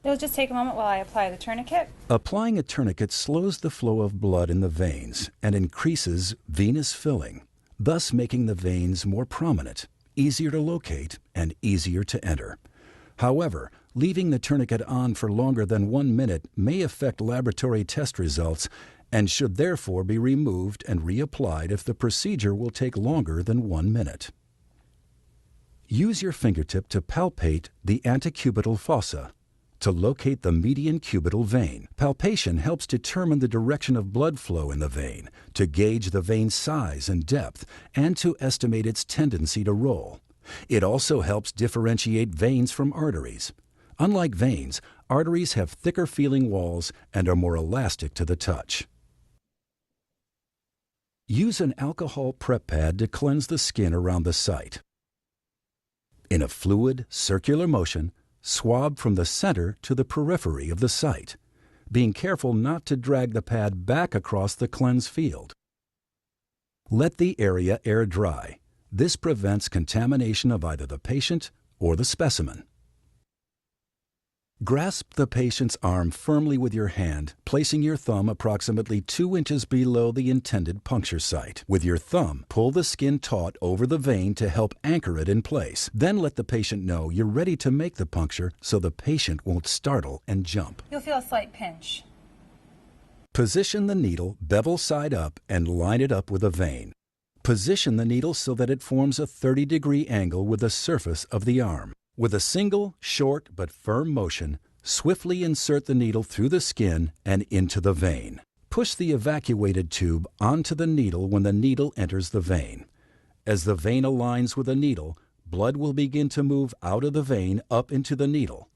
It'll just take a moment while I apply the tourniquet.
Applying a tourniquet slows the flow of blood in the veins and increases venous filling, thus making the veins more prominent, easier to locate, and easier to enter. However, leaving the tourniquet on for longer than 1 minute may affect laboratory test results and should therefore be removed and reapplied if the procedure will take longer than 1 minute. Use your fingertip to palpate the antecubital fossa. To locate the median cubital vein, palpation helps determine the direction of blood flow in the vein, to gauge the vein size and depth, and to estimate its tendency to roll. It also helps differentiate veins from arteries. Unlike veins, arteries have thicker feeling walls and are more elastic to the touch. Use an alcohol prep pad to cleanse the skin around the site. In a fluid, circular motion, swab from the center to the periphery of the site, being careful not to drag the pad back across the cleansed field. Let the area air dry. This prevents contamination of either the patient or the specimen. Grasp the patient's arm firmly with your hand, placing your thumb approximately 2 inches below the intended puncture site. With your thumb, pull the skin taut over the vein to help anchor it in place. Then let the patient know you're ready to make the puncture so the patient won't startle and jump.
You'll feel a slight pinch.
Position the needle bevel side up and line it up with a vein. Position the needle so that it forms a 30-degree angle with the surface of the arm. With a single, short but firm motion, swiftly insert the needle through the skin and into the vein. Push the evacuated tube onto the needle when the needle enters the vein. As the vein aligns with the needle, blood will begin to move out of the vein up into the needle.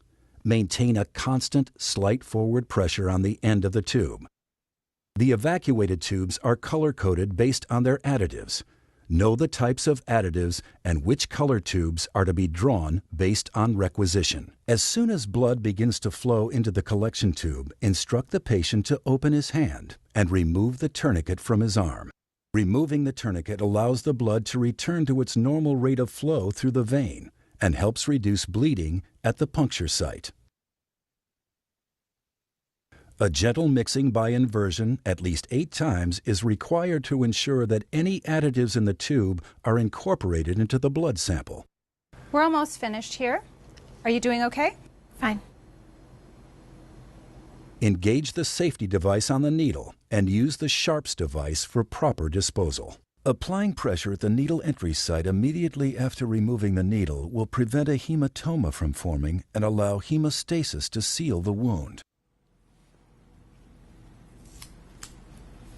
Maintain a constant, slight forward pressure on the end of the tube. The evacuated tubes are color-coded based on their additives. Know the types of additives and which color tubes are to be drawn based on requisition. As soon as blood begins to flow into the collection tube, instruct the patient to open his hand and remove the tourniquet from his arm. Removing the tourniquet allows the blood to return to its normal rate of flow through the vein and helps reduce bleeding at the puncture site. A gentle mixing by inversion at least 8 times is required to ensure that any additives in the tube are incorporated into the blood sample.
We're almost finished here. Are you doing okay?
Fine.
Engage the safety device on the needle and use the Sharps device for proper disposal. Applying pressure at the needle entry site immediately after removing the needle will prevent a hematoma from forming and allow hemostasis to seal the wound.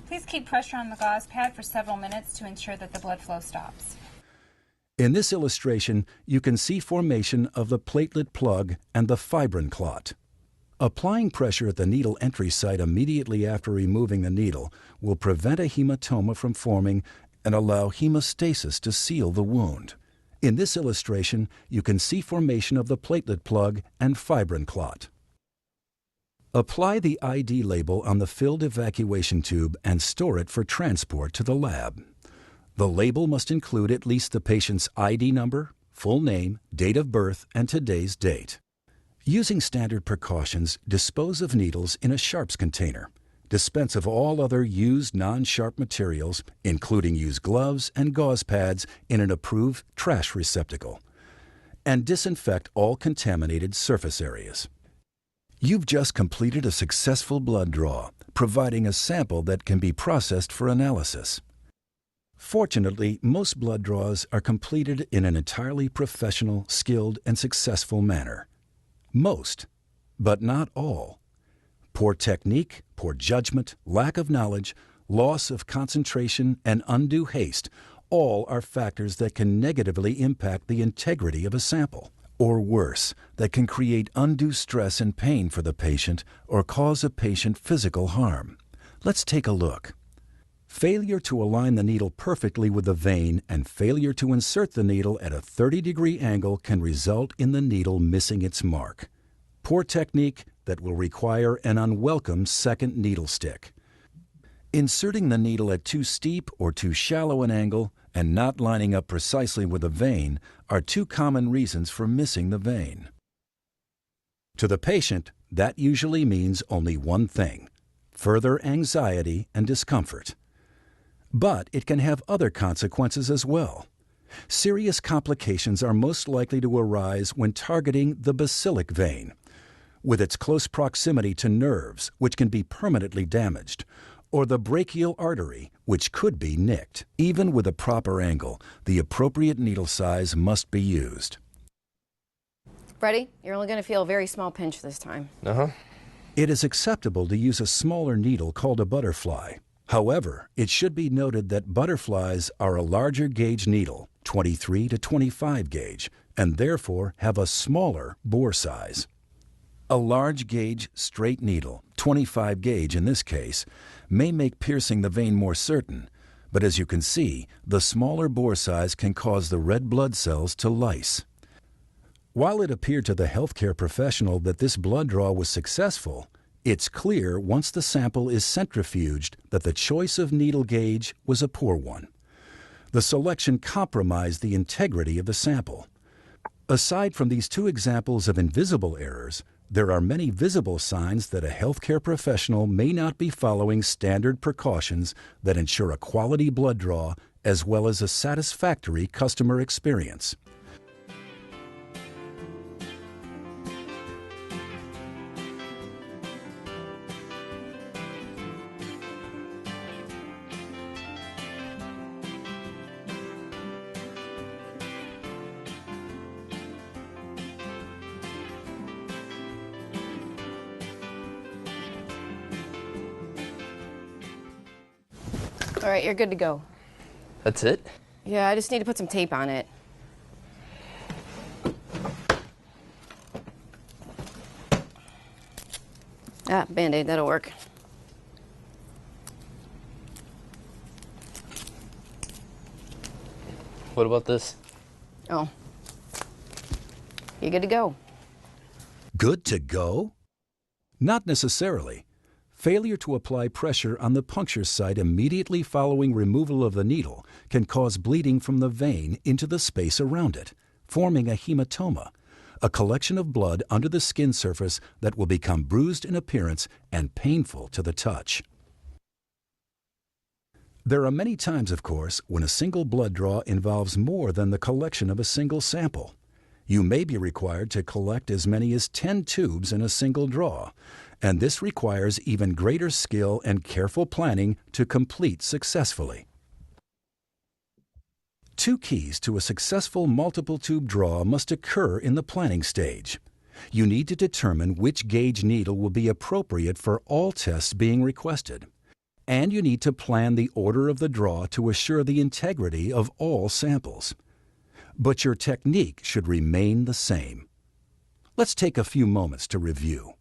Please keep pressure on the gauze pad for several minutes to ensure that the blood flow stops.
In this illustration, you can see formation of the platelet plug and the fibrin clot. Applying pressure at the needle entry site immediately after removing the needle will prevent a hematoma from forming and allow hemostasis to seal the wound. In this illustration, you can see formation of the platelet plug and fibrin clot. Apply the ID label on the filled evacuation tube and store it for transport to the lab. The label must include at least the patient's ID number, full name, date of birth, and today's date. Using standard precautions, dispose of needles in a Sharps container. Dispense of all other used non-sharp materials, including used gloves and gauze pads, in an approved trash receptacle. And disinfect all contaminated surface areas. You've just completed a successful blood draw, providing a sample that can be processed for analysis. Fortunately, most blood draws are completed in an entirely professional, skilled, and successful manner. Most, but not all. Poor technique, poor judgment, lack of knowledge, loss of concentration, and undue haste all are factors that can negatively impact the integrity of a sample. Or worse, that can create undue stress and pain for the patient or cause a patient physical harm. Let's take a look. Failure to align the needle perfectly with the vein and failure to insert the needle at a 30-degree angle can result in the needle missing its mark. Poor technique that will require an unwelcome second needle stick. Inserting the needle at too steep or too shallow an angle and not lining up precisely with the vein are 2 common reasons for missing the vein. To the patient, that usually means only one thing: further anxiety and discomfort. But it can have other consequences as well. Serious complications are most likely to arise when targeting the basilic vein, with its close proximity to nerves, which can be permanently damaged, or the brachial artery, which could be nicked. Even with a proper angle, the appropriate needle size must be used.
Ready? You're only going to feel a very small pinch this time.
It is acceptable to use a smaller needle called a butterfly. However, it should be noted that butterflies are a larger gauge needle, 23 to 25 gauge, and therefore have a smaller bore size. A large gauge straight needle, 25 gauge in this case, may make piercing the vein more certain, but as you can see, the smaller bore size can cause the red blood cells to lyse. While it appeared to the healthcare professional that this blood draw was successful, it's clear once the sample is centrifuged that the choice of needle gauge was a poor one. The selection compromised the integrity of the sample. Aside from these 2 examples of invisible errors, There are many visible signs that a healthcare professional may not be following standard precautions that ensure a quality blood draw as well as a satisfactory customer experience.
All right, you're good to go.
That's it?
Yeah, I just need to put some tape on it. Ah, Band-Aid, that'll work.
What about this?
Oh. You're good to go.
Good to go? Not necessarily. Failure to apply pressure on the puncture site immediately following removal of the needle can cause bleeding from the vein into the space around it, forming a hematoma, a collection of blood under the skin surface that will become bruised in appearance and painful to the touch. There are many times, of course, when a single blood draw involves more than the collection of a single sample. You may be required to collect as many as 10 tubes in a single draw, and this requires even greater skill and careful planning to complete successfully. Two keys to a successful multiple tube draw must occur in the planning stage. You need to determine which gauge needle will be appropriate for all tests being requested. And you need to plan the order of the draw to assure the integrity of all samples. But your technique should remain the same. Let's take a few moments to review.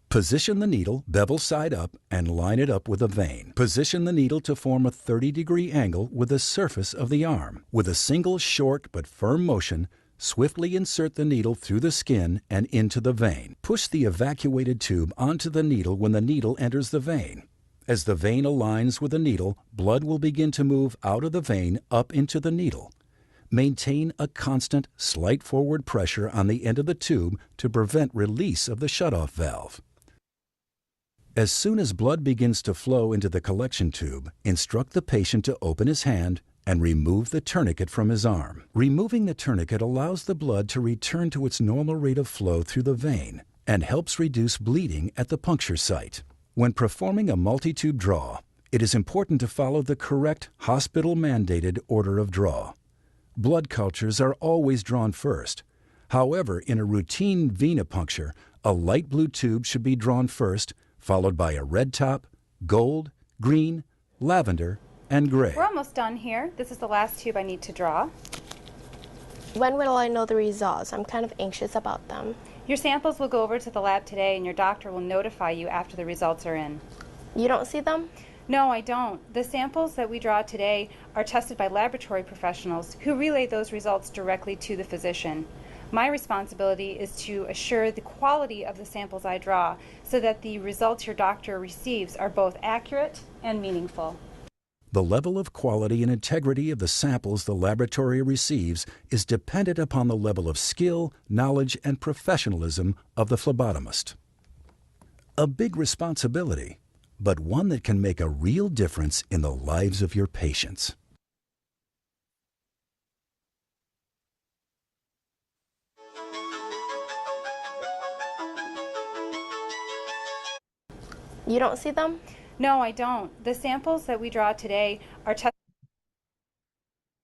Position the needle bevel side up and line it up with a vein. Position the needle to form a 30-degree angle with the surface of the arm. With a single short but firm motion, swiftly insert the needle through the skin and into the vein. Push the evacuated tube onto the needle when the needle enters the vein. As the vein aligns with the needle, blood will begin to move out of the vein up into the needle. Maintain a constant, slight forward pressure on the end of the tube to prevent release of the shutoff valve. As soon as blood begins to flow into the collection tube, instruct the patient to open his hand and remove the tourniquet from his arm. Removing the tourniquet allows the blood to return to its normal rate of flow through the vein and helps reduce bleeding at the puncture site. When performing a multi-tube draw, it is important to follow the correct hospital-mandated order of draw. Blood cultures are always drawn first. However, in a routine venipuncture, a light blue tube should be drawn first, followed by a red top, gold, green, lavender, and gray.
We're almost done here. This is the last tube I need to draw.
When will I know the results? I'm kind of anxious about them.
Your samples will go over to the lab today, and your doctor will notify you after the results are in.
You don't see them?
No, I don't. The samples that we draw today are tested by laboratory professionals who relay those results directly to the physician. My responsibility is to assure the quality of the samples I draw so that the results your doctor receives are both accurate and meaningful.
The level of quality and integrity of the samples the laboratory receives is dependent upon the level of skill, knowledge, and professionalism of the phlebotomist. A big responsibility, but one that can make a real difference in the lives of your patients.
You don't see them?
No, I don't. The samples that we draw today are tested.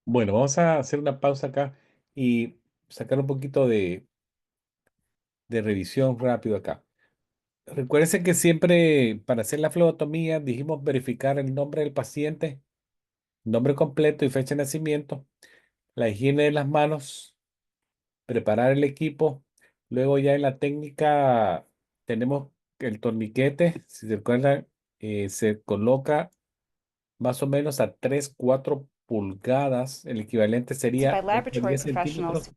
Bueno, vamos a hacer una pausa acá y sacar un poquito de revisión rápido acá. Recuérdense que siempre para hacer la flebotomía dijimos verificar el nombre del paciente, nombre completo y fecha de nacimiento, la higiene de las manos, preparar el equipo. Luego ya en la técnica tenemos el torniquete, si se recuerdan, se coloca más o menos a 3 4 pulgadas. El equivalente sería
by
8 a
laboratory
10
professionals.
centímetros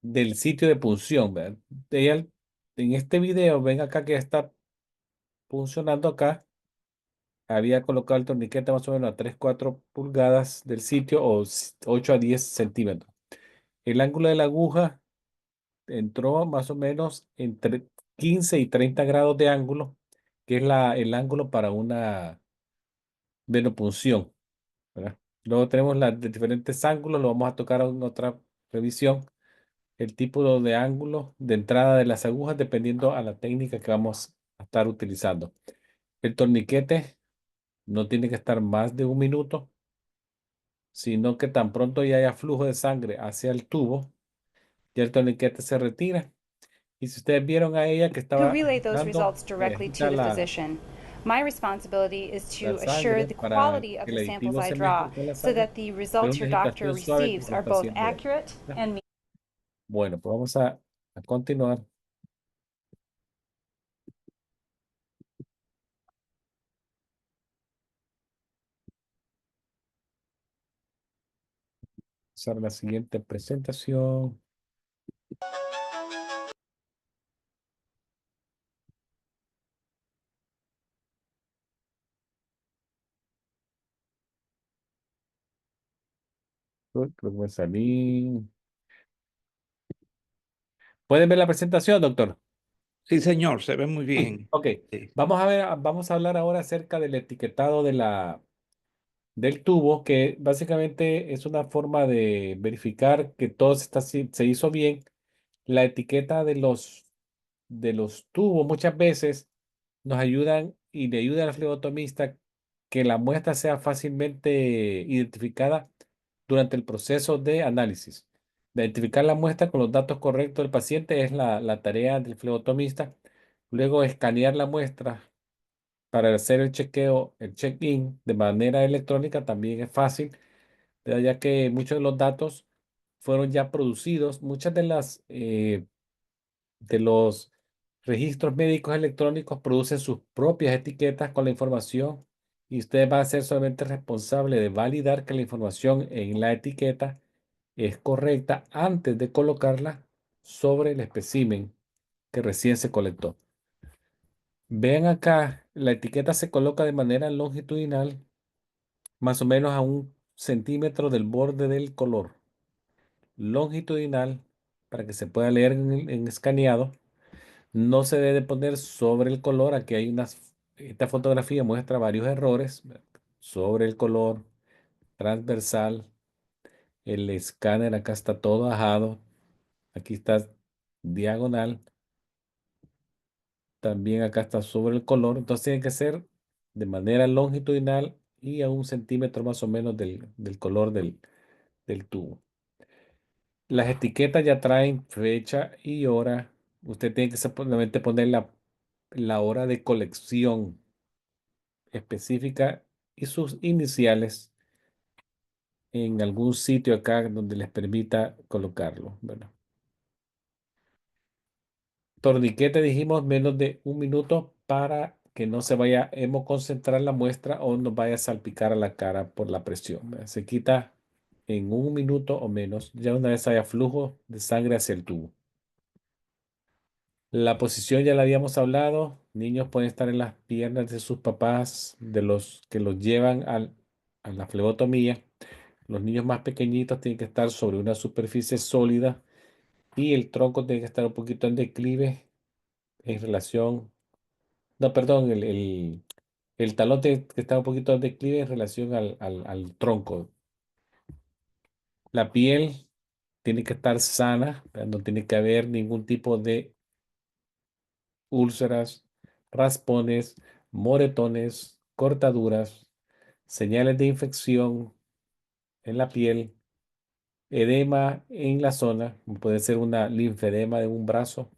del sitio de punción, ¿verdad? Ella, en este video, ven acá que está funcionando acá. Había colocado el torniquete más o menos a 3 4 pulgadas del sitio o 8 a 10 centímetros. El ángulo de la aguja entró más o menos entre 15 y 30 grados de ángulo, que es el ángulo para una venopunción, ¿verdad? Luego tenemos las de diferentes ángulos, lo vamos a tocar en otra revisión. El tipo de ángulo de entrada de las agujas dependiendo a la técnica que vamos a estar utilizando. El torniquete no tiene que estar más de un minuto, sino que tan pronto ya haya flujo de sangre hacia el tubo, ya el torniquete se retira. Y si ustedes vieron a ella que
Who
estaba
relay those
dando,
results directly to
agita
the physician. My responsibility is
la
to assure
sangre
the
para
quality
que
of
el
the samples
aditivo
I
se
draw
mezcle con la
so
sangre,
that the
pero
results
una
your doctor
agitación suave
receives
porque
are
está
both
haciendo esto.
accurate
¿Ya?
and
Bueno, pues vamos a continuar. Pasar a la siguiente presentación. Uy, creo que me salí. ¿Pueden ver la presentación, doctor?
Sí, señor, se ve muy bien.
Ok.
Sí.
Vamos a hablar ahora acerca del etiquetado del tubo, que básicamente es una forma de verificar que todo se hizo bien. La etiqueta de los tubos muchas veces nos ayudan y le ayuda al flebotomista que la muestra sea fácilmente identificada durante el proceso de análisis. Identificar la muestra con los datos correctos del paciente es la tarea del flebotomista. Luego escanear la muestra para hacer el chequeo, el check-in de manera electrónica también es fácil, ya que muchos de los datos fueron ya producidos. Muchas de los registros médicos electrónicos producen sus propias etiquetas con la información y usted va a ser solamente responsable de validar que la información en la etiqueta es correcta antes de colocarla sobre el espécimen que recién se colectó. Vean acá, la etiqueta se coloca de manera longitudinal, más o menos a 1 centímetro del borde del color. Longitudinal, para que se pueda leer en escaneado. No se debe poner sobre el color. Aquí hay esta fotografía muestra varios errores. Sobre el color, transversal, el escáner acá está todo ajado. Aquí está diagonal. También acá está sobre el color. Entonces tiene que ser de manera longitudinal y a 1 centímetro más o menos del color del tubo. Las etiquetas ya traen fecha y hora. Usted tiene que simplemente poner la hora de colección específica y sus iniciales en algún sitio acá donde les permita colocarlo. Bueno, torniquete dijimos menos de un minuto para que no se vaya a hemoconcentrar la muestra o nos vaya a salpicar a la cara por la presión. ¿Verdad? Se quita en un minuto o menos, ya una vez haya flujo de sangre hacia el tubo. La posición ya la habíamos hablado. Niños pueden estar en las piernas de sus papás, de los que los llevan a la flebotomía. Los niños más pequeñitos tienen que estar sobre una superficie sólida y el tronco tiene que estar un poquito en declive en relación, no, perdón, el talón tiene que estar un poquito en declive en relación al tronco. La piel tiene que estar sana, no tiene que haber ningún tipo de úlceras, raspones, moretones, cortaduras, señales de infección en la piel, edema en la zona, puede ser una linfedema de un brazo.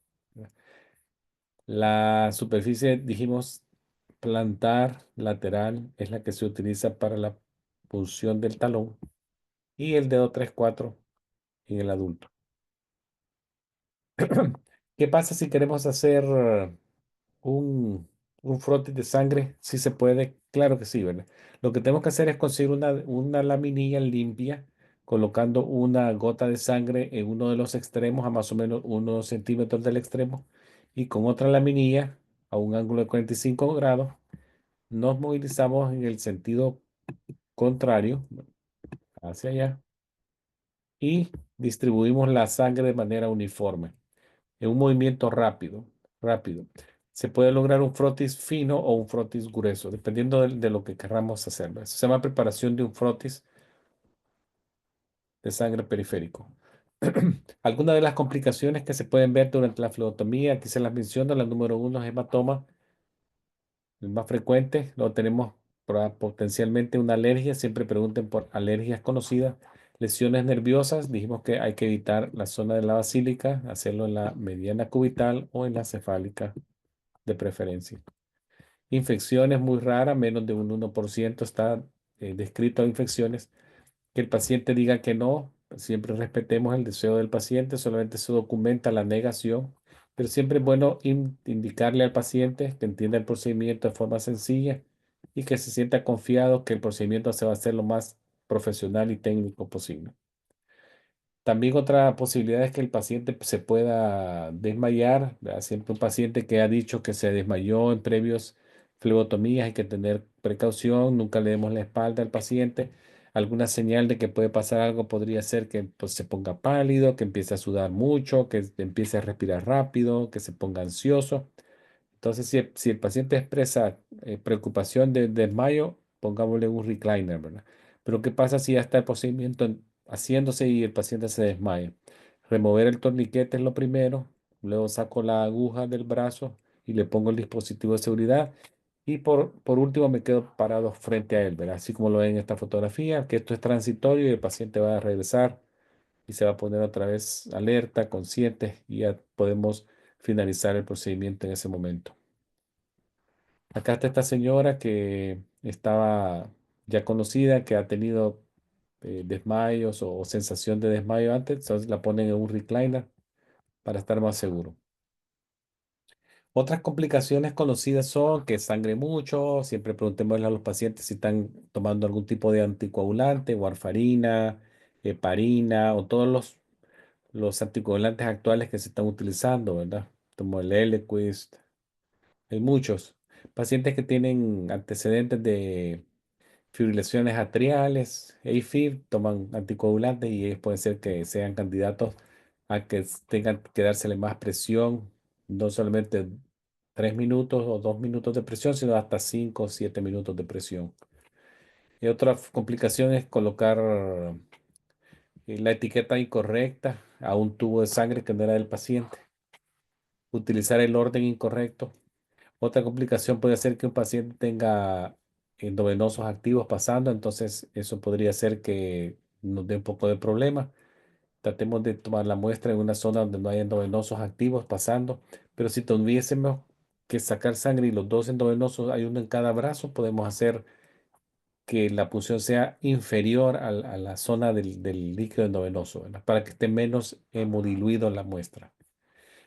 La superficie, dijimos, plantar lateral es la que se utiliza para la punción del talón y el dedo 3-4 en el adulto. ¿Qué pasa si queremos hacer un, un frotis de sangre? Si se puede, claro que sí, ¿verdad? Lo que tenemos que hacer es conseguir una laminilla limpia, colocando una gota de sangre en uno de los extremos, a más o menos 1 centímetro del extremo, y con otra laminilla a un ángulo de 45 grados, nos movilizamos en el sentido contrario, hacia allá, y distribuimos la sangre de manera uniforme, en un movimiento rápido. rápido. Se puede lograr un frotis fino o un frotis grueso, dependiendo de lo que queramos hacer. ¿Verdad? Eso se llama preparación de un frotis de sangre periférico. Algunas de las complicaciones que se pueden ver durante la flebotomía, aquí se las menciono. La número uno es hematoma, el más frecuente. Luego tenemos potencialmente una alergia. Siempre pregunten por alergias conocidas. Lesiones nerviosas. Dijimos que hay que evitar la zona de la basílica, hacerlo en la mediana cubital o en la cefálica de preferencia. Infecciones muy raras, menos de un 1% está descrito a infecciones. Que el paciente diga que no, siempre respetemos el deseo del paciente, solamente se documenta la negación, pero siempre es bueno indicarle al paciente que entienda el procedimiento de forma sencilla y que se sienta confiado que el procedimiento se va a hacer lo más profesional y técnico posible. También otra posibilidad es que el paciente se pueda desmayar, ¿verdad? Siempre un paciente que ha dicho que se desmayó en previos flebotomías hay que tener precaución, nunca le demos la espalda al paciente. Alguna señal de que puede pasar algo podría ser que pues, se ponga pálido, que empiece a sudar mucho, que empiece a respirar rápido, que se ponga ansioso. Entonces, si el paciente expresa preocupación de desmayo, pongámosle un recliner, ¿verdad? Pero ¿qué pasa si ya está el procedimiento haciéndose y el paciente se desmaya? Remover el torniquete es lo primero, luego saco la aguja del brazo y le pongo el dispositivo de seguridad y por último me quedo parado frente a él, ¿verdad? Así como lo ven en esta fotografía, que esto es transitorio y el paciente va a regresar y se va a poner otra vez alerta, consciente y ya podemos finalizar el procedimiento en ese momento. Acá está esta señora que estaba ya conocida, que ha tenido desmayos o sensación de desmayo antes, entonces la ponen en un recliner para estar más seguro. Otras complicaciones conocidas son que sangre mucho, siempre preguntémosle a los pacientes si están tomando algún tipo de anticoagulante, warfarina, heparina o todos los anticoagulantes actuales que se están utilizando, ¿verdad? Como el Eliquis, hay muchos. Pacientes que tienen antecedentes de fibrilaciones atriales, AFib, toman anticoagulantes y ellos pueden ser que sean candidatos a que tengan que dársele más presión, no solamente 3 minutos o 2 minutos de presión, sino hasta 5 o 7 minutos de presión. Y otra complicación es colocar la etiqueta incorrecta a un tubo de sangre que no era del paciente, utilizar el orden incorrecto. Otra complicación puede ser que un paciente tenga endovenosos activos pasando, entonces eso podría ser que nos dé un poco de problema. Tratemos de tomar la muestra en una zona donde no hay endovenosos activos pasando, pero si tuviésemos que sacar sangre y los dos endovenosos hay uno en cada brazo, podemos hacer que la punción sea inferior a la zona del líquido endovenoso, ¿verdad? Para que esté menos hemodiluido en la muestra.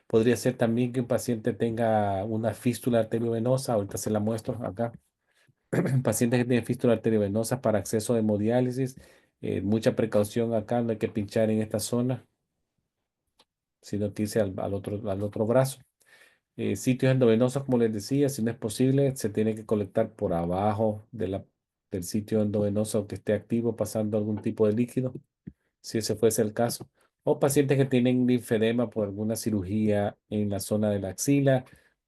Podría ser también que un paciente tenga una fístula arteriovenosa, ahorita se la muestro acá. Pacientes que tienen fístula arteriovenosa para acceso de hemodiálisis, mucha precaución acá, no hay que pinchar en esta zona, sino que irse al otro brazo. Sitios endovenosos, como les decía, si no es posible, se tiene que colectar por abajo del sitio endovenoso que esté activo pasando algún tipo de líquido si ese fuese el caso, o pacientes que tienen linfedema por alguna cirugía en la zona de la axila,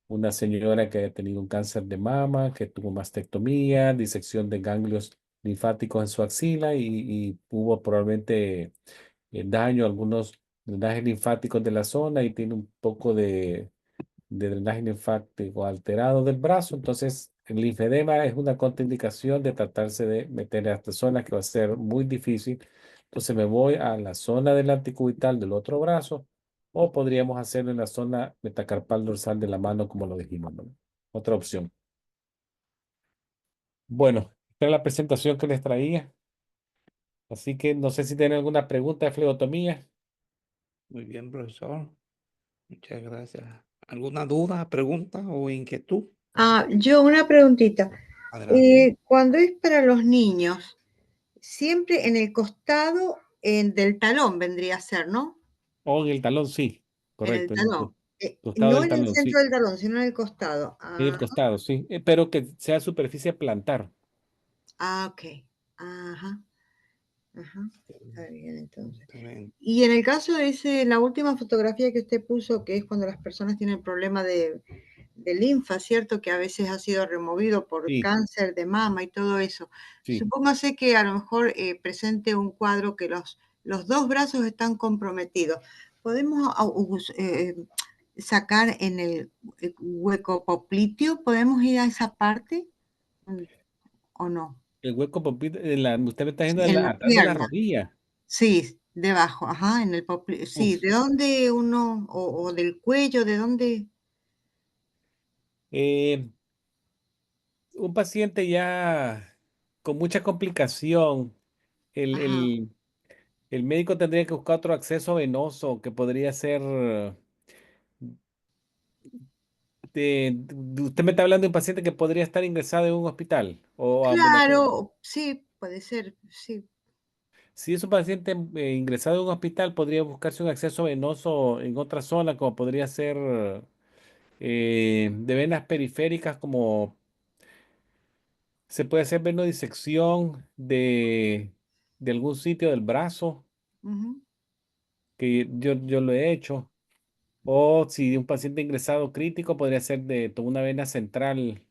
una señora que haya tenido un cáncer de mama, que tuvo mastectomía, disección de ganglios linfáticos en su axila y hubo probablemente daño, algunos drenajes linfáticos de la zona y tiene un poco de drenaje linfático alterado del brazo. Entonces, el linfedema es una contraindicación de tratarse de meter a esta zona que va a ser muy difícil. Entonces, me voy a la zona del anticubital del otro brazo o podríamos hacerlo en la zona metacarpal dorsal de la mano, como lo dijimos, ¿no? Otra opción. Bueno, esta es la presentación que les traía. Así que no sé si tienen alguna pregunta de flebotomía.
Muy bien, profesor. Muchas gracias. ¿Alguna duda, pregunta o inquietud?
Yo una preguntita.
Adelante.
Cuando es para los niños, siempre en el costado del talón vendría a ser, ¿no?
O en el talón, sí.
En el
Correcto, en el
talón.
costado
No
del
en el
talón,
centro
sí.
del talón, sino en el costado.
En el costado, sí. Pero que sea superficie plantar.
Ok. Ajá. Ajá, está bien entonces.
Excelente.
Y en el caso de la última fotografía que usted puso, que es cuando las personas tienen problema de linfa, ¿cierto? Que a veces ha sido removido por
Sí,
cáncer de mama y todo eso.
sí.
Supóngase que a lo mejor presente un cuadro que los dos brazos están comprometidos. ¿Podemos sacar en el hueco popliteo? ¿Podemos ir a esa parte Mm, o no?
El hueco popliteo, usted me está diciendo
En la
atrás de la
pierna.
rodilla.
Sí, debajo, ajá, en el sí,
Uf.
¿de dónde uno, o del cuello, de dónde?
Eh, un paciente ya con mucha complicación, el,
Ajá,
el- el médico tendría que buscar otro acceso venoso que podría ser, usted me está hablando de un paciente que podría estar ingresado en un hospital o ambulatorio.
claro, sí, puede ser, sí.
Si es un paciente ingresado en un hospital, podría buscarse un acceso venoso en otra zona, como podría ser de venas periféricas, como se puede hacer venodisección de algún sitio del brazo,
Ujú.
que yo lo he hecho. O si un paciente ingresado crítico, podría ser de toda una vena central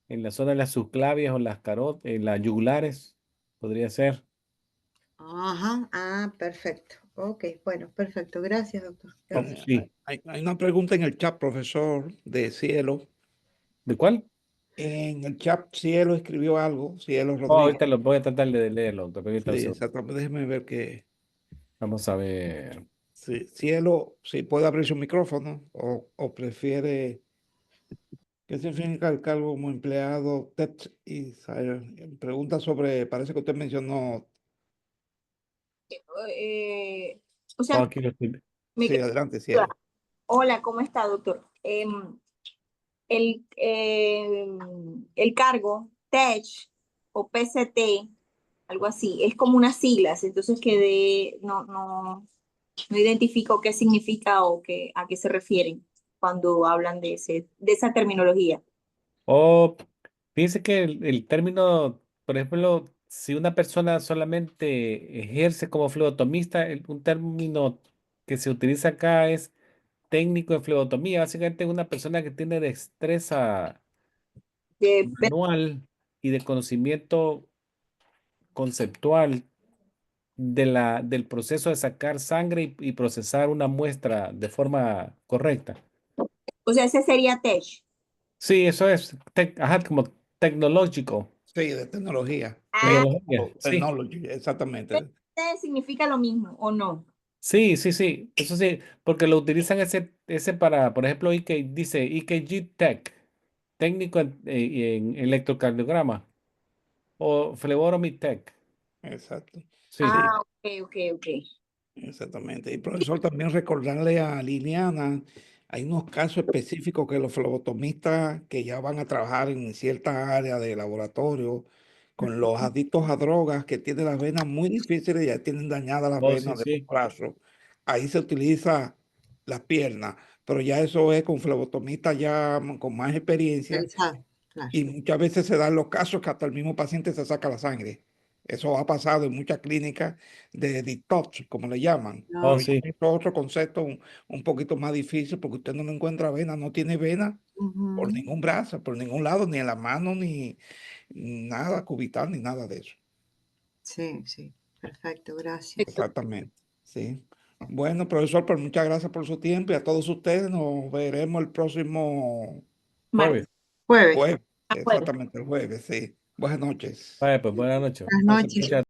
en la zona de las subclavias o las en las yugulares, podría ser.
Ajá, perfecto. Ok, bueno, perfecto. Gracias, doctor.
Oh,
Gracias.
sí.
Hay una pregunta en el chat, profesor, de Cielo.
¿De cuál?
En el chat, Cielo escribió algo, Cielo
Oh,
Rodríguez.
ahorita lo voy a tratar de leerlo, doctor.
Sí,
Permítame un segundo.
exactamente. Déjeme ver
Vamos a ver.
sí, Cielo, si puede abrir su micrófono o prefiere. ¿Qué significa el cargo como empleado? Pregunta sobre, parece que usted mencionó.
eh, o
Oh,
sea,
aquí lo estoy.
me
Sí,
queda
adelante,
duda.
Cielo.
Hola, ¿cómo está, doctor? El cargo TECH o PCT, algo así, es como unas siglas, entonces no identifico qué significa o a qué se refieren cuando hablan de esa terminología.
Oh, fíjense que el término, por ejemplo, si una persona solamente ejerce como flebotomista, un término que se utiliza acá es técnico en flebotomía. Básicamente es una persona que tiene destreza
De,
manual y de conocimiento conceptual del proceso de sacar sangre y procesar una muestra de forma correcta.
o sea, ese sería TECH.
Sí, eso es ajá, como tecnológico.
Sí, de tecnología.
Ah,
Tecnología, sí.
Technology, exactamente.
¿TECH significa lo mismo o no?
Sí, sí, sí. Eso sí, porque lo utilizan ese para, por ejemplo, dice EKG Tech, técnico en electrocardiograma, o Phlebotomy Tech.
Exacto.
Sí.
Sí,
Ah, ok, ok, ok.
exactamente. Y profesor, también recordarle a Liliana, hay unos casos específicos que los flebotomistas que ya van a trabajar en cierta área de laboratorio, con los adictos a drogas que tienen las venas muy difíciles, ya tienen dañadas las
Oh, sí,
venas de los
sí.
brazos, ahí se utiliza las piernas, pero ya eso es con flebotomistas ya con más experiencia.
Realizado, claro.
Y muchas veces se dan los casos que hasta el mismo paciente se saca la sangre. Eso ha pasado en muchas clínicas de detox, como le llaman.
Oh,
Pero ya
sí.
es otro concepto un poquito más difícil porque usted no le encuentra vena, no tiene vena por
Ujú.
ningún brazo, por ningún lado, ni en la mano, ni nada cubital, ni nada de eso.
Sí, sí, perfecto, gracias.
Exactamente. Sí. Bueno, profesor, pues muchas gracias por su tiempo y a todos ustedes nos veremos el próximo
Martes.
Jueves.
Jueves.
jueves.
Jueves.
Exactamente, el jueves, sí. Buenas noches.
Vaya, pues buenas noches.
Buenas noches.
Muchas